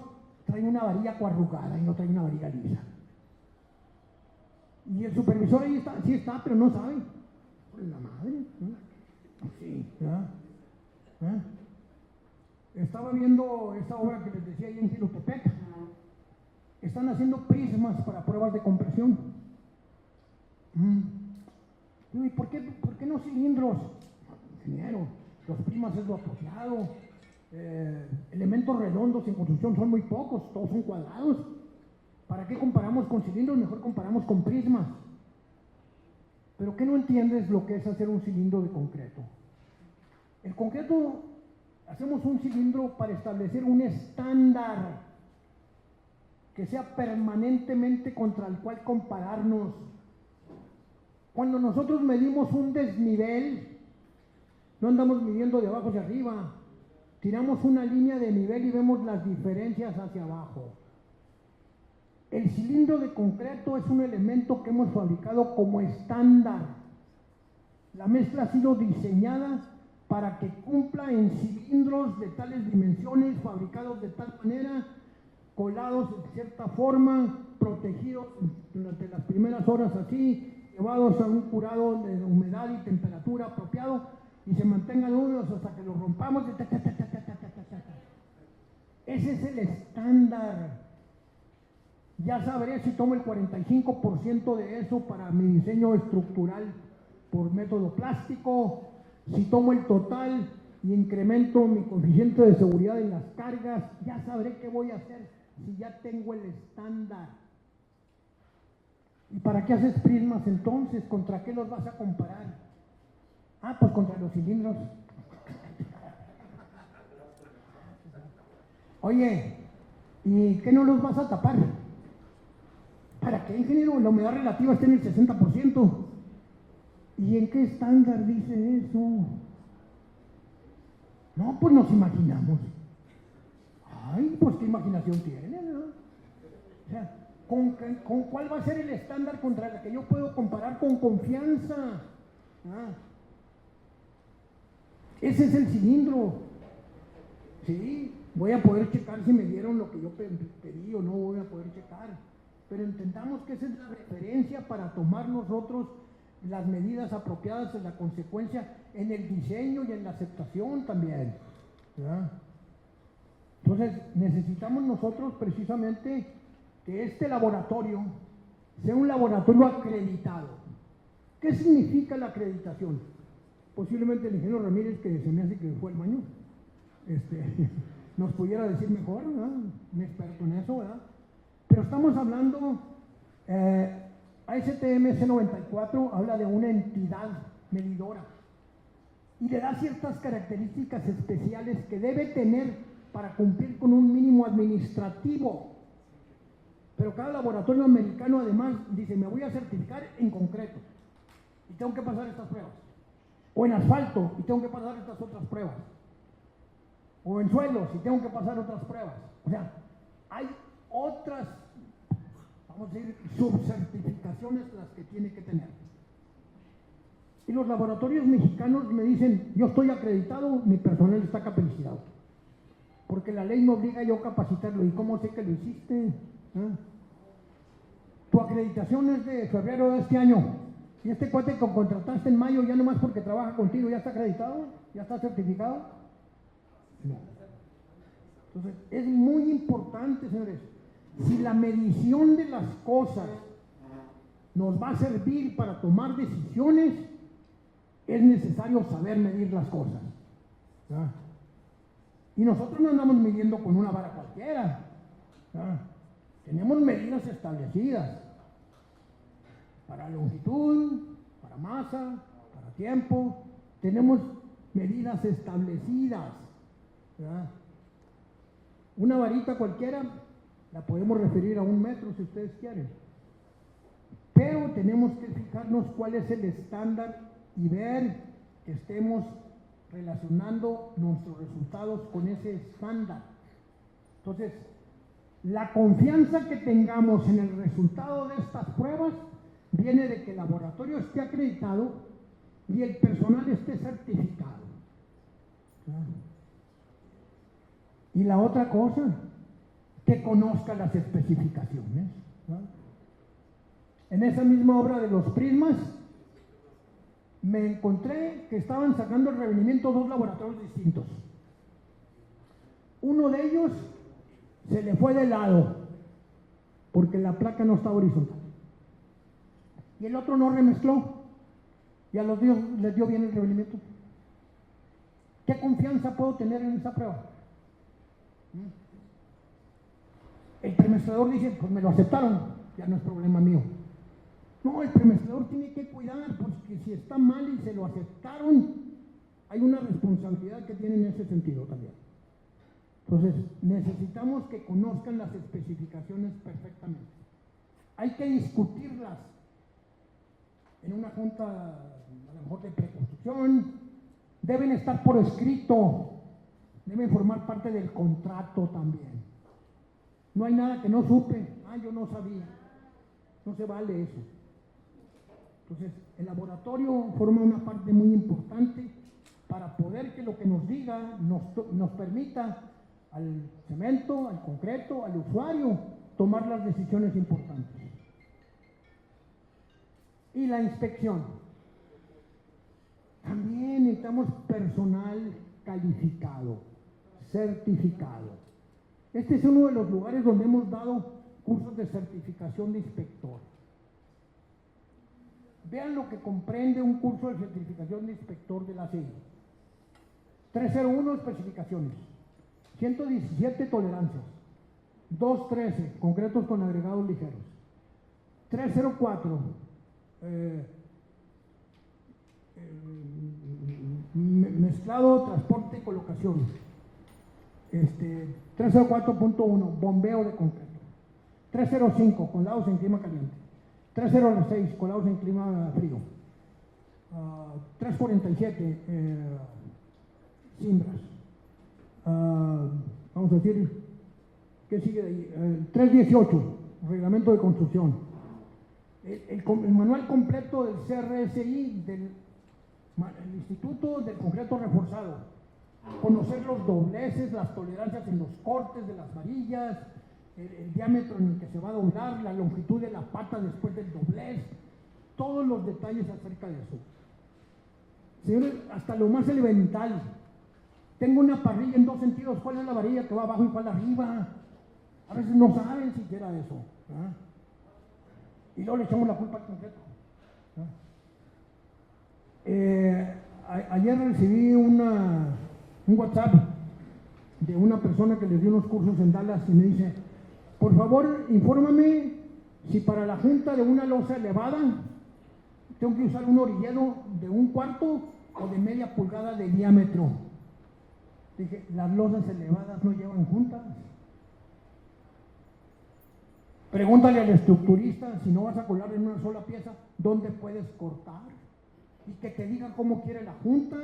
Speaker 2: trae una varilla coarrugada y no trae una varilla lisa. Y el supervisor ahí está, sí está, pero no sabe. Por la madre, ¿no? Sí, ¿verdad? Estaba viendo esa obra que les decía ahí en Jilotepec. Están haciendo prismas para pruebas de compresión. ¿Y por qué no cilindros? Ingeniero, los prismas es lo apropiado. Elementos redondos en construcción son muy pocos, todos son cuadrados. ¿Para qué comparamos con cilindros? Mejor comparamos con prismas. Pero ¿qué no entiendes lo que es hacer un cilindro de concreto? El concreto, hacemos un cilindro para establecer un estándar que sea permanentemente contra el cual compararnos. Cuando nosotros medimos un desnivel, no andamos midiendo de abajo hacia arriba, tiramos una línea de nivel y vemos las diferencias hacia abajo. El cilindro de concreto es un elemento que hemos fabricado como estándar. La mezcla ha sido diseñada para que cumpla en cilindros de tales dimensiones, fabricados de tal manera, colados de cierta forma, protegidos durante las primeras horas así, llevados a un curado de humedad y temperatura apropiado y se mantengan húmedos hasta que los rompamos. Ese es el estándar. Ya sabré si tomo el 45% de eso para mi diseño estructural por método plástico, si tomo el total y incremento mi coeficiente de seguridad en las cargas, ya sabré qué voy a hacer si ya tengo el estándar. ¿Y para qué haces prismas entonces? ¿Contra qué los vas a comparar? Pues contra los cilindros. Oye, ¿y qué no los vas a tapar? ¿Para qué, ingeniero? La humedad relativa está en el 60%. ¿Y en qué estándar dice eso? No, pues nos imaginamos. Ay, pues qué imaginación tiene, ¿no? O sea, ¿con cuál va a ser el estándar contra el que yo puedo comparar con confianza? Ese es el cilindro. Sí, voy a poder checar si me dieron lo que yo pedí o no voy a poder checar. Pero entendamos que esa es la referencia para tomar nosotros las medidas apropiadas en la consecuencia, en el diseño y en la aceptación también. ¿Verdad? Entonces, necesitamos nosotros precisamente que este laboratorio sea un laboratorio acreditado. ¿Qué significa la acreditación? Posiblemente el ingeniero Ramírez, que se me hace que fue al baño, nos pudiera decir mejor, ¿verdad? Un experto en eso, ¿verdad? Pero estamos hablando, ASTM C94 habla de una entidad medidora y le da ciertas características especiales que debe tener para cumplir con un mínimo administrativo. Pero cada laboratorio americano además dice, me voy a certificar en concreto y tengo que pasar estas pruebas. O en asfalto y tengo que pasar estas otras pruebas. O en suelos y tengo que pasar otras pruebas. O sea, hay otras, vamos a decir, subcertificaciones las que tiene que tener. Y los laboratorios mexicanos me dicen, yo estoy acreditado, mi personal está capacitado. Porque la ley me obliga yo a capacitarlo. ¿Y cómo sé que lo hiciste? Tu acreditación es de febrero de este año. Y este cuate que contrataste en mayo, ya nomás porque trabaja contigo, ¿ya está acreditado? ¿Ya está certificado? No. Entonces, es muy importante, señores. Si la medición de las cosas nos va a servir para tomar decisiones, es necesario saber medir las cosas. ¿Ya? Y nosotros no andamos midiendo con una vara cualquiera. ¿Ya? Tenemos medidas establecidas para longitud, para masa, para tiempo. Tenemos medidas establecidas. ¿Ya? Una varita cualquiera la podemos referir a 1 metro si ustedes quieren. Pero tenemos que fijarnos cuál es el estándar y ver que estemos relacionando nuestros resultados con ese estándar. Entonces, la confianza que tengamos en el resultado de estas pruebas viene de que el laboratorio esté acreditado y el personal esté certificado. Y la otra cosa, que conozca las especificaciones. En esa misma obra de los prismas, me encontré que estaban sacando el revenimiento 2 laboratorios distintos. Uno de ellos se le fue de lado, porque la placa no estaba horizontal. Y el otro no remezcló, y a los días les dio bien el revelamiento. ¿Qué confianza puedo tener en esa prueba? El premezclador dice, pues me lo aceptaron, ya no es problema mío. No, el premezclador tiene que cuidar, porque si está mal y se lo aceptaron, hay una responsabilidad que tiene en ese sentido también. Entonces, necesitamos que conozcan las especificaciones perfectamente. Hay que discutirlas en una junta, a lo mejor de preconstrucción, deben estar por escrito, deben formar parte del contrato también. No hay nada que no supe, yo no sabía, no se vale eso. Entonces, el laboratorio forma una parte muy importante para poder que lo que nos diga nos permita al cemento, al concreto, al usuario, tomar las decisiones importantes. Y la inspección. También necesitamos personal calificado, certificado. Este es uno de los lugares donde hemos dado cursos de certificación de inspector. Vean lo que comprende un curso de certificación de inspector de la CI. 301 especificaciones, 117 tolerancias, 213 concretos con agregados ligeros, 304 mezclado, transporte y colocación, 304.1 bombeo de concreto, 305 colados en clima caliente, 306 colados en clima frío, 347 cimbras, vamos a decir, ¿qué sigue de ahí? 318 reglamento de construcción, el manual completo del CRSI, del Instituto del Concreto Reforzado, conocer los dobleces, las tolerancias en los cortes de las varillas, el diámetro en el que se va a doblar, la longitud de la pata después del doblez, todos los detalles acerca de eso. Señores, hasta lo más elemental. Tengo una parrilla en dos sentidos, ¿cuál es la varilla que va abajo y cuál arriba? A veces no saben siquiera eso. Y luego le echamos la culpa al concreto. Ayer recibí un WhatsApp de una persona que les dio unos cursos en Dallas y me dice, por favor, infórmame si para la junta de una losa elevada tengo que usar un orillero de 1/4 o de media pulgada de diámetro. Dije, las losas elevadas no llevan juntas. Pregúntale al estructurista, si no vas a colar en una sola pieza, ¿dónde puedes cortar? Y que te diga cómo quiere la junta.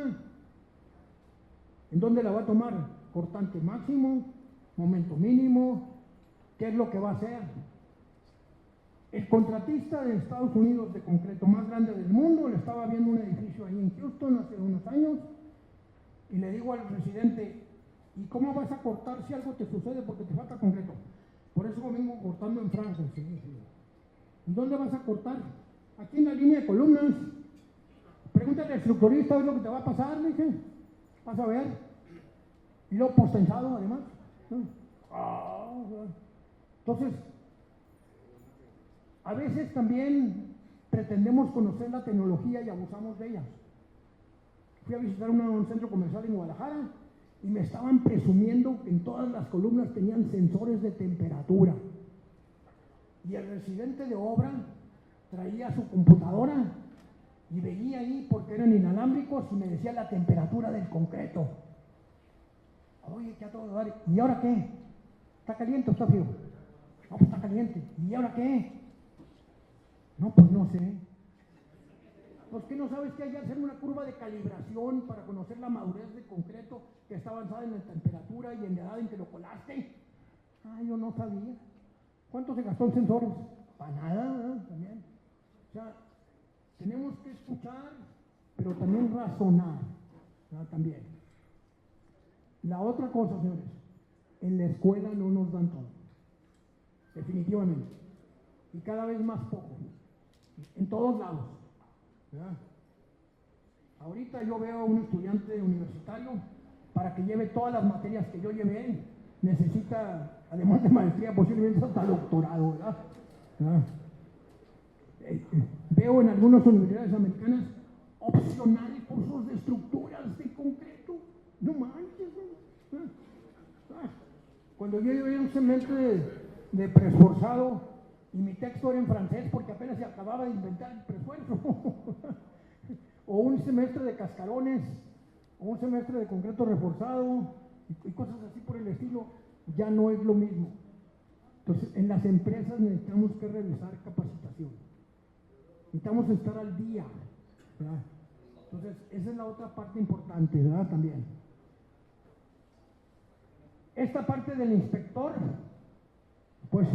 Speaker 2: ¿En dónde la va a tomar? Cortante máximo, momento mínimo, ¿qué es lo que va a hacer? El contratista de Estados Unidos de concreto más grande del mundo, le estaba viendo un edificio ahí en Houston hace unos años, y le digo al residente, ¿y cómo vas a cortar si algo te sucede porque te falta concreto? Por eso vengo cortando en franco. ¿Sí? ¿En dónde vas a cortar? Aquí en la línea de columnas. Pregúntale al estructurista, ¿ves lo que te va a pasar? Le dije, vas a ver. Y luego postensado, además. Entonces, a veces también pretendemos conocer la tecnología y abusamos de ella. Fui a visitar un centro comercial en Guadalajara y me estaban presumiendo que en todas las columnas tenían sensores de temperatura. Y el residente de obra traía su computadora y veía ahí, porque eran inalámbricos, y me decía la temperatura del concreto. Oye, ¿qué a todo dar? ¿Y ahora qué? ¿Está caliente o está frío? No, pues está caliente. ¿Y ahora qué? No, pues no sé. Pues que no sabes que hay que hacer una curva de calibración para conocer la madurez del concreto que está avanzada en la temperatura y en la edad en que lo colaste. Yo no sabía. ¿Cuánto se gastó en sensores? Para nada, también. O sea, tenemos que escuchar, pero también razonar, también. La otra cosa, señores, en la escuela no nos dan todo, definitivamente, y cada vez más poco, en todos lados. ¿Verdad? Ahorita yo veo a un estudiante universitario para que lleve todas las materias que yo llevé, necesita, además de maestría, posiblemente hasta doctorado, ¿verdad? Veo en algunas universidades americanas opcionales cursos de estructuras de concreto. No manches, ¿no? Cuando yo llevé un semestre de preesforzado y mi texto era en francés porque apenas se acababa de inventar el preesfuerzo, o un semestre de cascarones, o un semestre de concreto reforzado y cosas así por el estilo, ya no es lo mismo. Entonces, en las empresas necesitamos que realizar capacitación. Necesitamos estar al día, ¿verdad? Entonces, esa es la otra parte importante, ¿verdad? También. Esta parte del inspector, pues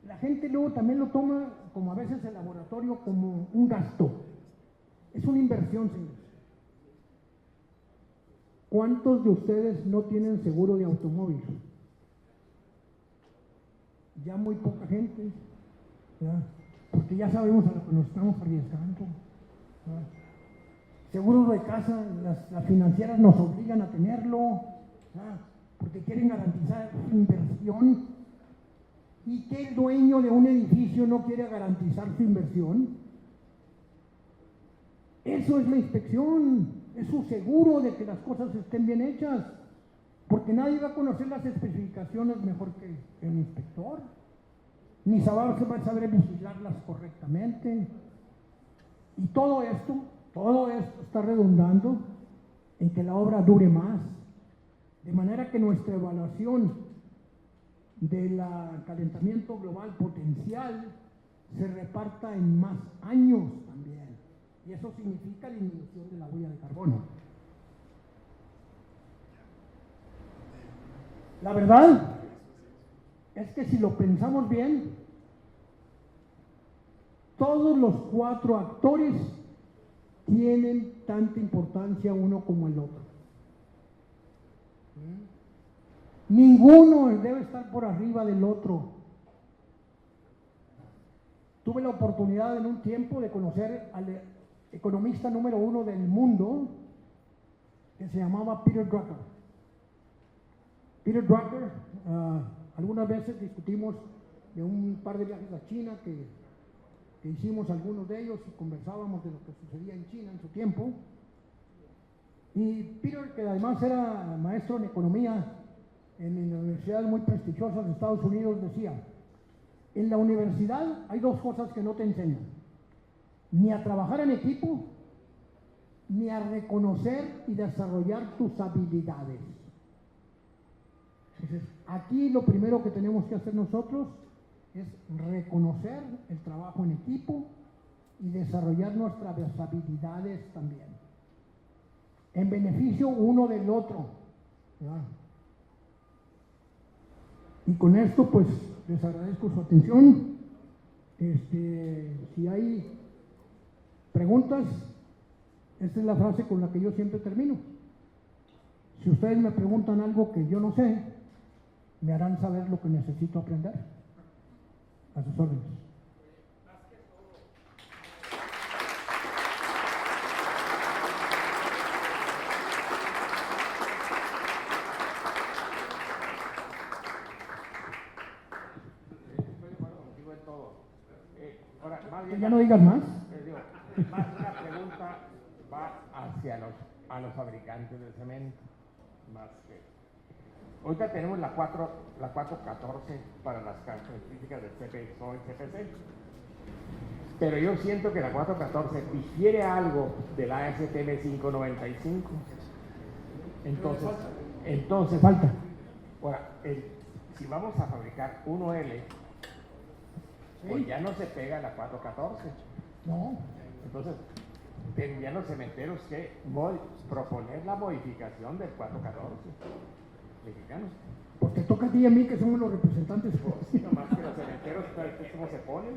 Speaker 2: la gente luego también lo toma, como a veces el laboratorio, como un gasto. Es una inversión, señores. ¿Cuántos de ustedes no tienen seguro de automóvil? Ya muy poca gente, ¿verdad? Porque ya sabemos a lo que nos estamos arriesgando, ¿verdad? Seguros de casa, las financieras nos obligan a tenerlo, ¿verdad? Porque quieren garantizar su inversión. ¿Y qué dueño de un edificio no quiere garantizar su inversión? Eso es la inspección, es su seguro de que las cosas estén bien hechas, porque nadie va a conocer las especificaciones mejor que el inspector, ni se va a saber vigilarlas correctamente. Y todo esto está redundando en que la obra dure más, de manera que nuestra evaluación del calentamiento global potencial se reparta en más años también. Y eso significa disminución de la huella de carbono. La verdad es que si lo pensamos bien, todos los 4 actores tienen tanta importancia uno como el otro. Ninguno debe estar por arriba del otro. Tuve la oportunidad en un tiempo de conocer al economista número 1 del mundo, que se llamaba Peter Drucker. Peter Drucker, algunas veces discutimos de un par de viajes a China que hicimos algunos de ellos y conversábamos de lo que sucedía en China en su tiempo. Y Peter, que además era maestro en economía en universidades muy prestigiosas de Estados Unidos, decía: en la universidad hay 2 cosas que no te enseñan: ni a trabajar en equipo, ni a reconocer y desarrollar tus habilidades. Entonces, aquí lo primero que tenemos que hacer nosotros es reconocer el trabajo en equipo y desarrollar nuestras habilidades también, en beneficio uno del otro, ¿verdad? Y con esto, pues, les agradezco su atención. Si hay preguntas, esta es la frase con la que yo siempre termino. Si ustedes me preguntan algo que yo no sé, me harán saber lo que necesito aprender. A sus órdenes.
Speaker 3: Ahora, más bien,
Speaker 2: ya no digas más.
Speaker 3: Más una pregunta va hacia a los fabricantes de cemento. Más que ahorita tenemos la 414 para las características del CPSO y CPC. Pero yo siento que la 414 difiere algo de la ASTM 595. Entonces
Speaker 2: falta.
Speaker 3: Ahora, si vamos a fabricar 1L, pues ya no se pega la 414.
Speaker 2: No.
Speaker 3: Entonces, tendrían los cementeros que proponer la modificación del 414 mexicanos.
Speaker 2: Pues te toca a ti y a mí, que somos los representantes.
Speaker 3: Sí, nomás que los cementeros, ¿cómo se ponen?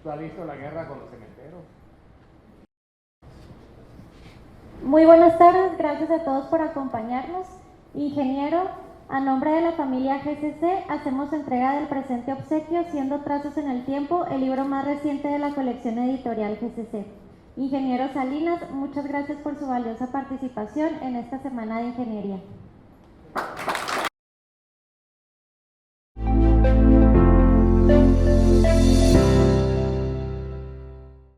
Speaker 3: ¿Tú has visto la guerra con los cementeros?
Speaker 4: Muy buenas tardes, gracias a todos por acompañarnos. Ingeniero, a nombre de la familia GCC, hacemos entrega del presente obsequio, siendo Trazos en el Tiempo, el libro más reciente de la colección editorial GCC. Ingeniero Salinas, muchas gracias por su valiosa participación en esta Semana de Ingeniería.